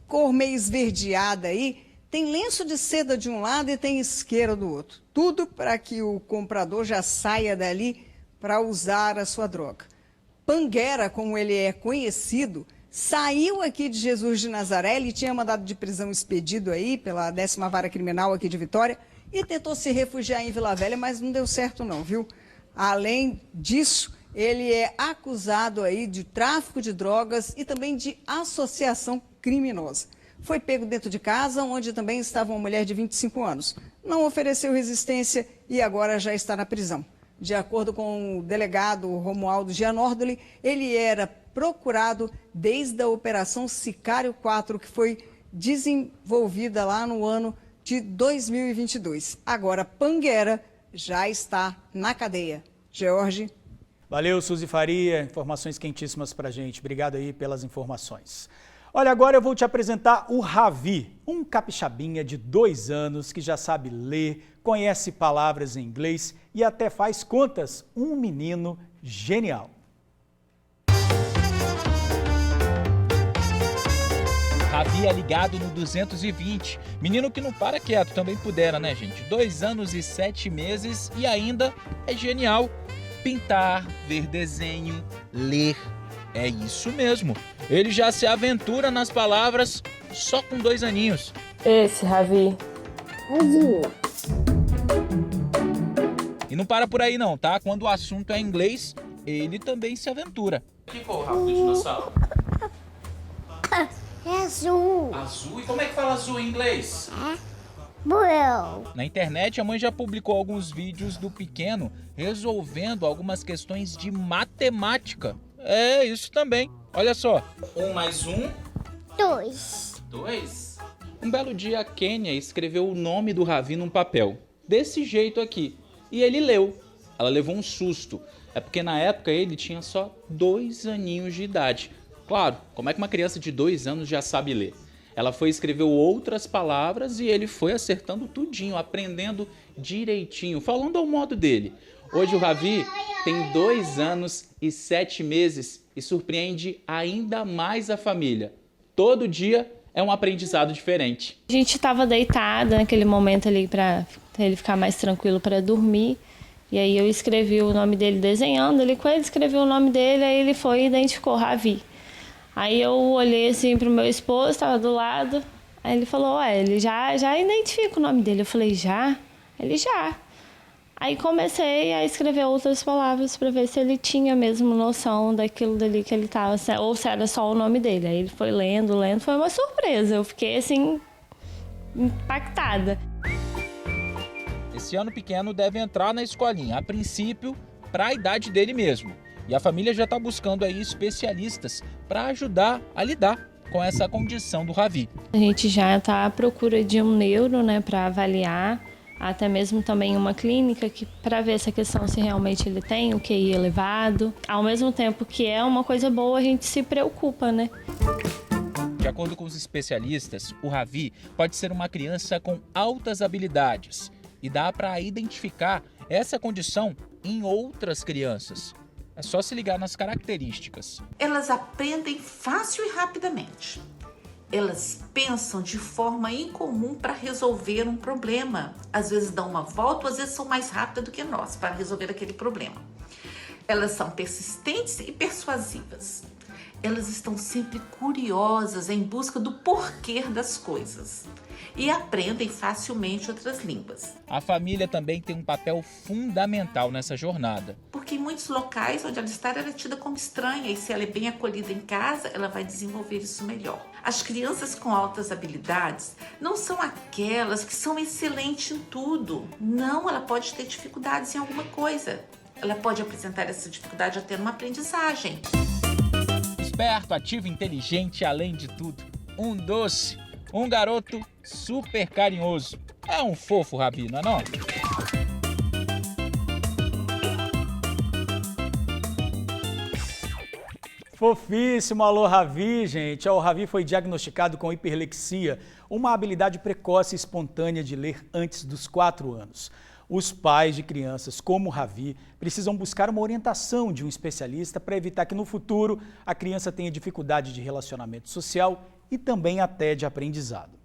cor meio esverdeada aí, tem lenço de seda de um lado e tem isqueiro do outro. Tudo para que o comprador já saia dali para usar a sua droga. Panguera, como ele é conhecido, saiu aqui de Jesus de Nazaré, ele tinha mandado de prisão expedido aí pela 10ª Vara Criminal aqui de Vitória e tentou se refugiar em Vila Velha, mas não deu certo não, viu? Além disso, ele é acusado aí de tráfico de drogas e também de associação criminosa. Foi pego dentro de casa, onde também estava uma mulher de 25 anos. Não ofereceu resistência e agora já está na prisão. De acordo com o delegado Romualdo Gianordoli, ele era procurado desde a Operação Sicário 4, que foi desenvolvida lá no ano de 2022. Agora, Panguera já está na cadeia. George. Valeu, Suzy Faria. Informações quentíssimas pra gente. Obrigado aí pelas informações. Olha, agora eu vou te apresentar o Ravi, um capixabinha de 2 anos que já sabe ler, conhece palavras em inglês e até faz contas. Um menino genial. Ravi é ligado no 220. Menino que não para quieto, também pudera, né, gente? 2 anos e 7 meses e ainda é genial. Pintar, ver desenho, ler. É isso mesmo. Ele já se aventura nas palavras só com 2 aninhos. Esse, Ravi. E não para por aí não, tá? Quando o assunto é inglês, ele também se aventura. O que foi o rabo do dinossauro? É azul. Azul? E como é que fala azul em inglês? Blue. Na internet, a mãe já publicou alguns vídeos do pequeno resolvendo algumas questões de matemática. É, isso também. Olha só. 1 mais 1... 2. 2. Um belo dia, a Kênia escreveu o nome do Ravi num papel. Desse jeito aqui. E ele leu. Ela levou um susto. É porque na época ele tinha só 2 aninhos de idade. Claro, como é que uma criança de 2 anos já sabe ler? Ela foi escrever outras palavras e ele foi acertando tudinho, aprendendo direitinho, falando ao modo dele. Hoje o Ravi tem 2 anos e 7 meses e surpreende ainda mais a família. Todo dia é um aprendizado diferente. A gente estava deitada naquele momento ali para ele ficar mais tranquilo para dormir. E aí eu escrevi o nome dele desenhando ali com ele, escrevi o nome dele, aí ele foi e identificou Ravi. Aí eu olhei assim pro meu esposo, estava do lado, aí ele falou, ele já identifica o nome dele. Eu falei, já? Ele já. Aí comecei a escrever outras palavras para ver se ele tinha mesmo noção daquilo dali que ele estava, ou se era só o nome dele. Aí ele foi lendo, foi uma surpresa. Eu fiquei assim, impactada. Esse ano pequeno deve entrar na escolinha, a princípio, para a idade dele mesmo. E a família já está buscando aí especialistas para ajudar a lidar com essa condição do Ravi. A gente já está à procura de um neuro, para avaliar, até mesmo também uma clínica para ver essa questão se realmente ele tem o QI elevado. Ao mesmo tempo que é uma coisa boa, a gente se preocupa, né? De acordo com os especialistas, o Ravi pode ser uma criança com altas habilidades e dá para identificar essa condição em outras crianças. É só se ligar nas características. Elas aprendem fácil e rapidamente. Elas pensam de forma incomum para resolver um problema. Às vezes dão uma volta, às vezes são mais rápidas do que nós para resolver aquele problema. Elas são persistentes e persuasivas. Elas estão sempre curiosas em busca do porquê das coisas. E aprendem facilmente outras línguas. A família também tem um papel fundamental nessa jornada. Porque em muitos locais onde ela está, ela é tida como estranha e se ela é bem acolhida em casa, ela vai desenvolver isso melhor. As crianças com altas habilidades não são aquelas que são excelentes em tudo. Não, ela pode ter dificuldades em alguma coisa. Ela pode apresentar essa dificuldade até numa aprendizagem. Esperto, ativo, inteligente, além de tudo. Um doce. Um garoto super carinhoso. É um fofo, Ravi, não é não? Fofíssimo, alô Ravi, gente. O Ravi foi diagnosticado com hiperlexia, uma habilidade precoce e espontânea de ler antes dos 4 anos. Os pais de crianças como Ravi precisam buscar uma orientação de um especialista para evitar que no futuro a criança tenha dificuldade de relacionamento social e também até de aprendizado.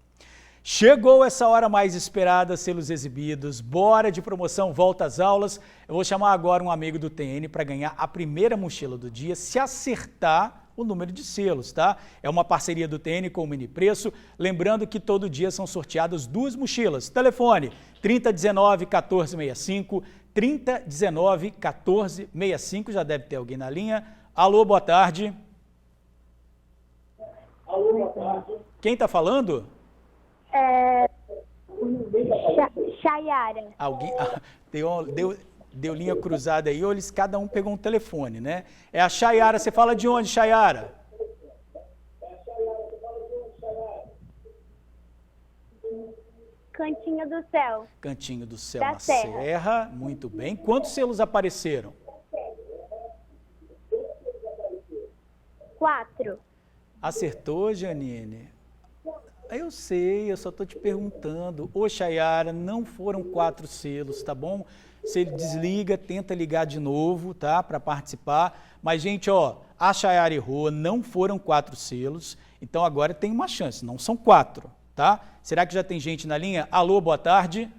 Chegou essa hora mais esperada, selos exibidos, bora de promoção, volta às aulas. Eu vou chamar agora um amigo do TN para ganhar a primeira mochila do dia, se acertar o número de selos, tá? É uma parceria do TN com o Mini Preço, lembrando que todo dia são sorteadas 2 mochilas. Telefone 3019-1465, 3019-1465, já deve ter alguém na linha. Alô, boa tarde. Alô, boa tarde. Quem está falando? Chayara. Alguém deu linha cruzada aí, ou eles cada um pegou um telefone, né? É a Chayara, você fala de onde, Chayara? Cantinho do Céu. Cantinho do Céu, Da na Serra. Serra. Muito bem. Quantos selos apareceram? 4. Acertou, Janine? Eu sei, eu só estou te perguntando. Ô, Chayara, não foram 4 selos, tá bom? Se ele desliga, tenta ligar de novo, tá? Para participar. Mas, gente, ó, a Chayara errou, não foram 4 selos. Então, agora tem uma chance, não são 4, tá? Será que já tem gente na linha? Alô, boa tarde.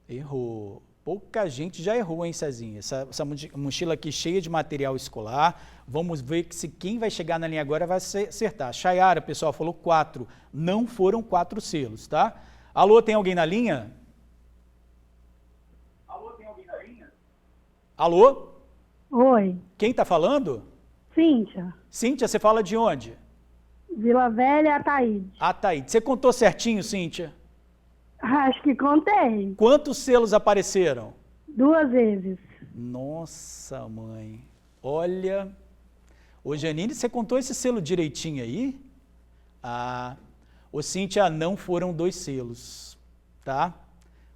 Errou. Pouca gente já errou, hein, Cezinha? Essa mochila aqui cheia de material escolar. Vamos ver se quem vai chegar na linha agora vai acertar. Chayara, pessoal, falou 4. Não foram 4 selos, tá? Alô, tem alguém na linha? Alô, tem alguém na linha? Alô? Oi, Quem tá falando? Cíntia, Cíntia, você fala de onde? Vila Velha, Ataíde. Ataíde. Você contou certinho, Cíntia? Acho que contei. Quantos selos apareceram? 2 vezes. Nossa, mãe. Olha. Ô, Janine, você contou esse selo direitinho aí? Ah. Ô, Cíntia, não foram 2 selos, tá?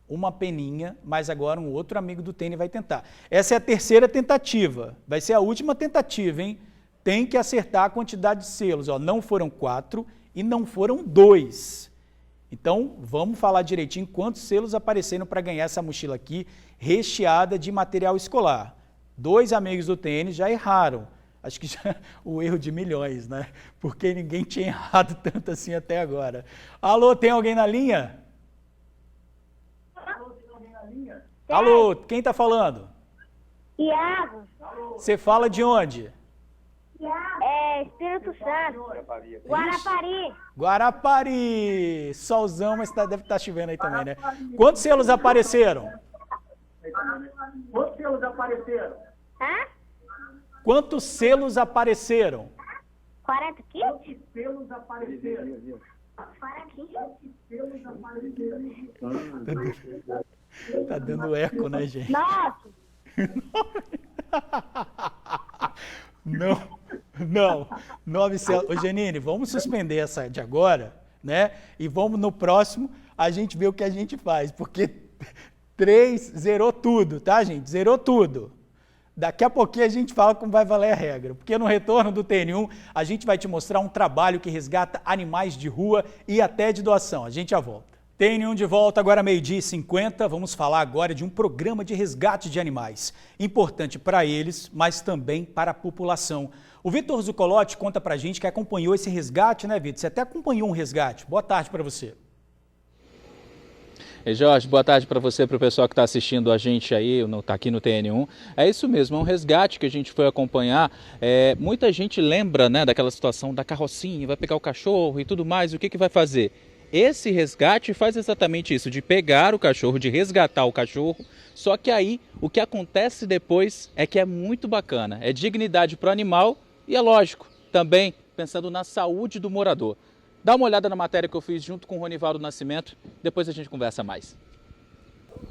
Uma peninha, mas agora um outro amigo do TN vai tentar. Essa é a 3ª tentativa. Vai ser a última tentativa, hein? Tem que acertar a quantidade de selos. Ó, não foram 4 e não foram 2. Então, vamos falar direitinho quantos selos apareceram para ganhar essa mochila aqui, recheada de material escolar. 2 amigos do TN já erraram. Acho que já o erro de milhões, né? Porque ninguém tinha errado tanto assim até agora. Alô, tem alguém na linha? Alô, quem está falando? Iago. Você fala de onde? Espírito Santo. Guarapari. Guarapari. Solzão, mas deve estar chovendo aí também, né? Quantos selos apareceram? Quantos selos apareceram? Hã? Quantos selos apareceram? 40 quilos? Quantos selos apareceram? 40 quilos? Selos apareceram. Tá dando eco, né, gente? 9. Não. 9 selos. Ô, Janine, vamos suspender essa de agora, né? E vamos no próximo, a gente vê o que a gente faz, porque 3 zerou tudo, tá, gente? Zerou tudo. Daqui a pouquinho a gente fala como vai valer a regra, porque no retorno do TN1 a gente vai te mostrar um trabalho que resgata animais de rua e até de doação. A gente já volta. TN1 de volta, agora 12h50. Vamos falar agora de um programa de resgate de animais. Importante para eles, mas também para a população. O Vitor Zucolotti conta pra gente que acompanhou esse resgate, né, Vitor? Você até acompanhou um resgate. Boa tarde para você. Ei, Jorge, boa tarde para você, para o pessoal que está assistindo a gente aí, tá aqui no TN1. É isso mesmo, é um resgate que a gente foi acompanhar. Muita gente lembra, né, daquela situação da carrocinha, vai pegar o cachorro e tudo mais, o que vai fazer? Esse resgate faz exatamente isso, de pegar o cachorro, de resgatar o cachorro, só que aí o que acontece depois é que é muito bacana, é dignidade para o animal e é lógico, também pensando na saúde do morador. Dá uma olhada na matéria que eu fiz junto com o Ronivaldo Nascimento, depois a gente conversa mais.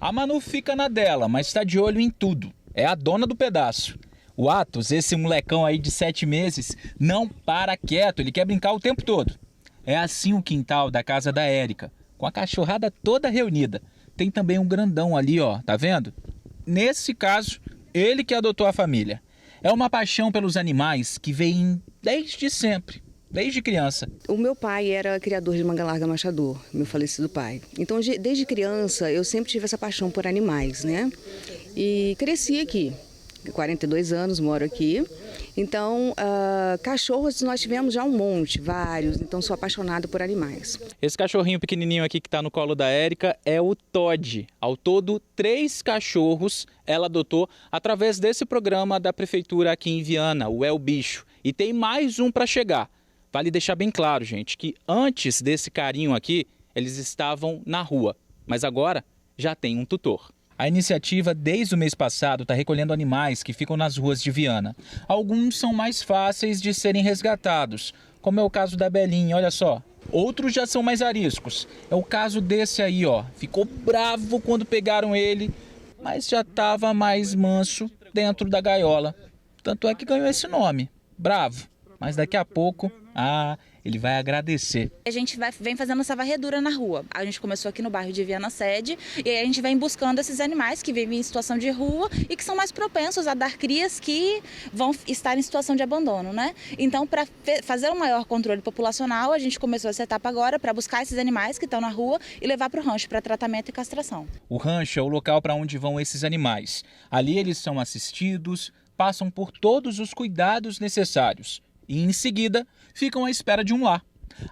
A Manu fica na dela, mas está de olho em tudo. É a dona do pedaço. O Atos, esse molecão aí de 7 meses, não para quieto, ele quer brincar o tempo todo. É assim o quintal da casa da Érica, com a cachorrada toda reunida. Tem também um grandão ali, ó, tá vendo? Nesse caso, ele que adotou a família. É uma paixão pelos animais que vem desde sempre, desde criança. O meu pai era criador de manga larga machador, meu falecido pai. Então, desde criança, eu sempre tive essa paixão por animais, né? E cresci aqui. 42 anos, moro aqui. Então, cachorros nós tivemos já um monte, vários. Então, sou apaixonada por animais. Esse cachorrinho pequenininho aqui que está no colo da Érica é o Todd. Ao todo, 3 cachorros ela adotou através desse programa da prefeitura aqui em Viana, o É o Bicho. E tem mais um para chegar. Vale deixar bem claro, gente, que antes desse carinho aqui, eles estavam na rua. Mas agora já tem um tutor. A iniciativa, desde o mês passado, está recolhendo animais que ficam nas ruas de Viana. Alguns são mais fáceis de serem resgatados, como é o caso da Belinha, olha só. Outros já são mais ariscos. É o caso desse aí, ó. Ficou bravo quando pegaram ele, mas já estava mais manso dentro da gaiola. Tanto é que ganhou esse nome, Bravo. Mas daqui a pouco, ele vai agradecer. A gente vem fazendo essa varredura na rua. A gente começou aqui no bairro de Viana Sede e aí a gente vem buscando esses animais que vivem em situação de rua e que são mais propensos a dar crias que vão estar em situação de abandono, né? Então, para fazer um maior controle populacional, a gente começou essa etapa agora para buscar esses animais que estão na rua e levar para o rancho para tratamento e castração. O rancho é o local para onde vão esses animais. Ali eles são assistidos, passam por todos os cuidados necessários. E, em seguida, ficam à espera de um lar.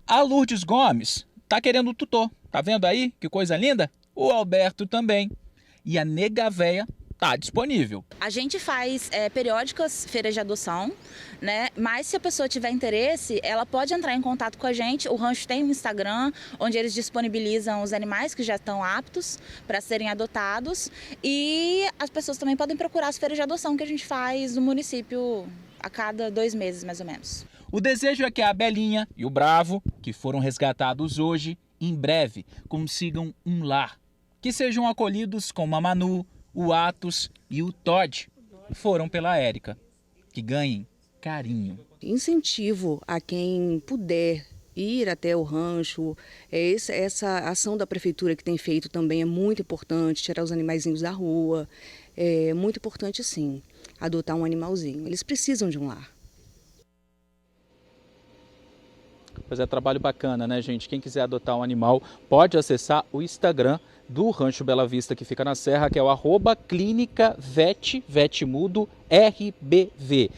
A Lourdes Gomes está querendo o tutor. Tá vendo aí? Que coisa linda? O Alberto também. E a Nega Véia está disponível. A gente faz periódicas feiras de adoção, né? Mas se a pessoa tiver interesse, ela pode entrar em contato com a gente. O rancho tem um Instagram, onde eles disponibilizam os animais que já estão aptos para serem adotados. E as pessoas também podem procurar as feiras de adoção que a gente faz no município a cada 2 meses, mais ou menos. O desejo é que a Belinha e o Bravo, que foram resgatados hoje, em breve consigam um lar. Que sejam acolhidos como a Manu, o Atos e o Todd foram pela Érica. Que ganhem carinho. Incentivo a quem puder ir até o rancho. Essa ação da prefeitura que tem feito também é muito importante, tirar os animaizinhos da rua. É muito importante, sim, adotar um animalzinho. Eles precisam de um lar. Pois é, trabalho bacana, né, gente? Quem quiser adotar um animal pode acessar o Instagram do Rancho Bela Vista, que fica na Serra, que é o @clínica-vet, vetmudo, RBV,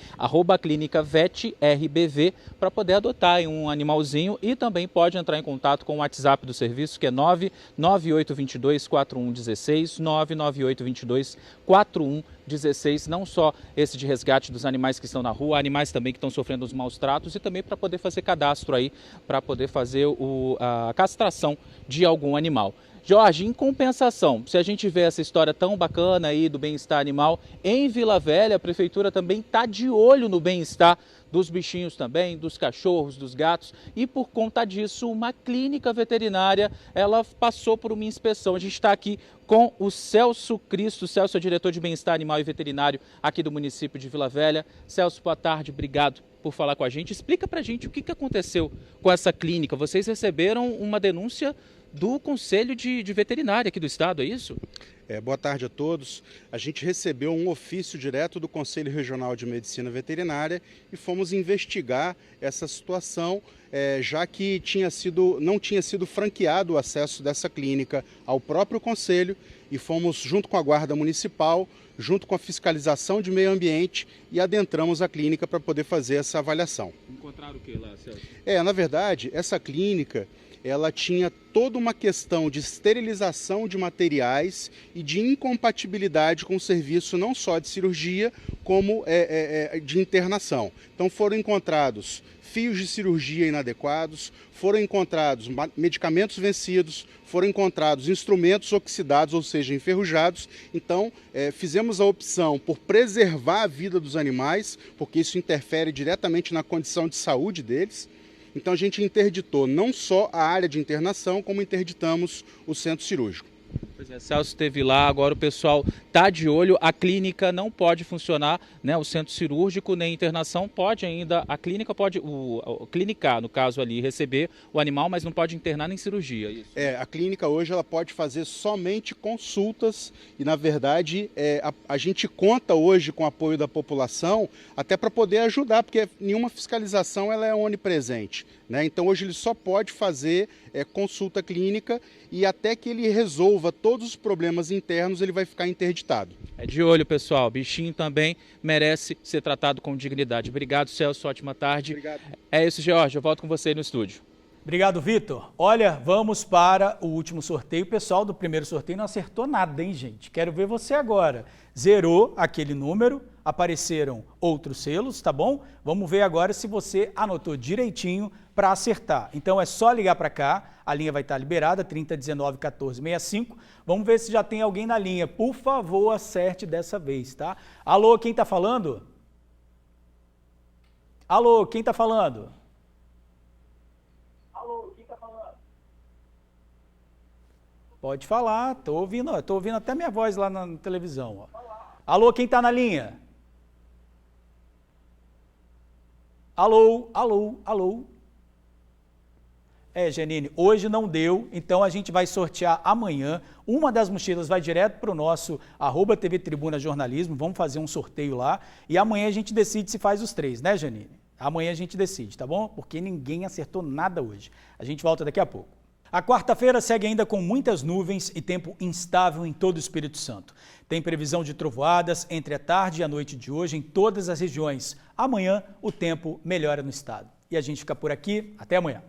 @clínica-vet-RBV, para poder adotar um animalzinho e também pode entrar em contato com o WhatsApp do serviço, que é 99822-4116, 99822-4116, não só esse de resgate dos animais que estão na rua, animais também que estão sofrendo os maus tratos e também para poder fazer cadastro aí, para poder fazer a castração de algum animal. Jorge, em compensação, se a gente vê essa história tão bacana aí do bem-estar animal, em Vila Velha a prefeitura também está de olho no bem-estar dos bichinhos também, dos cachorros, dos gatos, e por conta disso uma clínica veterinária, ela passou por uma inspeção. A gente está aqui com o Celso Cristo. Celso é diretor de bem-estar animal e veterinário aqui do município de Vila Velha. Celso, boa tarde, obrigado por falar com a gente. Explica pra gente o que aconteceu com essa clínica. Vocês receberam uma denúncia do Conselho de Veterinária aqui do estado, é isso? Boa tarde a todos. A gente recebeu um ofício direto do Conselho Regional de Medicina Veterinária e fomos investigar essa situação, já que não tinha sido franqueado o acesso dessa clínica ao próprio Conselho, e fomos junto com a Guarda Municipal, junto com a fiscalização de meio ambiente, e adentramos a clínica para poder fazer essa avaliação. Encontraram o que lá, Celso? Na verdade, essa clínica ela tinha toda uma questão de esterilização de materiais e de incompatibilidade com o serviço não só de cirurgia, como de internação. Então foram encontrados fios de cirurgia inadequados, foram encontrados medicamentos vencidos, foram encontrados instrumentos oxidados, ou seja, enferrujados. Então, fizemos a opção por preservar a vida dos animais, porque isso interfere diretamente na condição de saúde deles. Então, a gente interditou não só a área de internação, como interditamos o centro cirúrgico. Pois é, Celso esteve lá, agora o pessoal está de olho, a clínica não pode funcionar, né? O centro cirúrgico nem internação pode ainda, a clínica pode, o clinicar, no caso ali, receber o animal, mas não pode internar nem cirurgia. Isso. A clínica hoje ela pode fazer somente consultas e, na verdade, a gente conta hoje com o apoio da população até para poder ajudar, porque nenhuma fiscalização ela é onipresente, né? Então hoje ele só pode fazer consulta clínica e até que ele resolva todos os problemas internos ele vai ficar interditado. É de olho, pessoal, bichinho também merece ser tratado com dignidade. Obrigado, Celso, ótima tarde. Obrigado. É isso, George, eu volto com você aí no estúdio. Obrigado, Vitor. Olha, vamos para o último sorteio. O pessoal do primeiro sorteio não acertou nada, hein, gente? Quero ver você agora. Zerou aquele número, apareceram outros selos, tá bom? Vamos ver agora se você anotou direitinho para acertar. Então é só ligar para cá, a linha vai estar liberada, 3019 1465. Vamos ver se já tem alguém na linha. Por favor, acerte dessa vez, tá? Alô, quem tá falando? Alô, quem tá falando? Pode falar, tô ouvindo até minha voz lá na televisão. Ó. Alô, quem tá na linha? Alô, alô, alô. Janine, hoje não deu, então a gente vai sortear amanhã. Uma das mochilas vai direto para o nosso @TV Tribuna Jornalismo, vamos fazer um sorteio lá. E amanhã a gente decide se faz os 3, né, Janine? Amanhã a gente decide, tá bom? Porque ninguém acertou nada hoje. A gente volta daqui a pouco. A quarta-feira segue ainda com muitas nuvens e tempo instável em todo o Espírito Santo. Tem previsão de trovoadas entre a tarde e a noite de hoje em todas as regiões. Amanhã o tempo melhora no estado. E a gente fica por aqui. Até amanhã.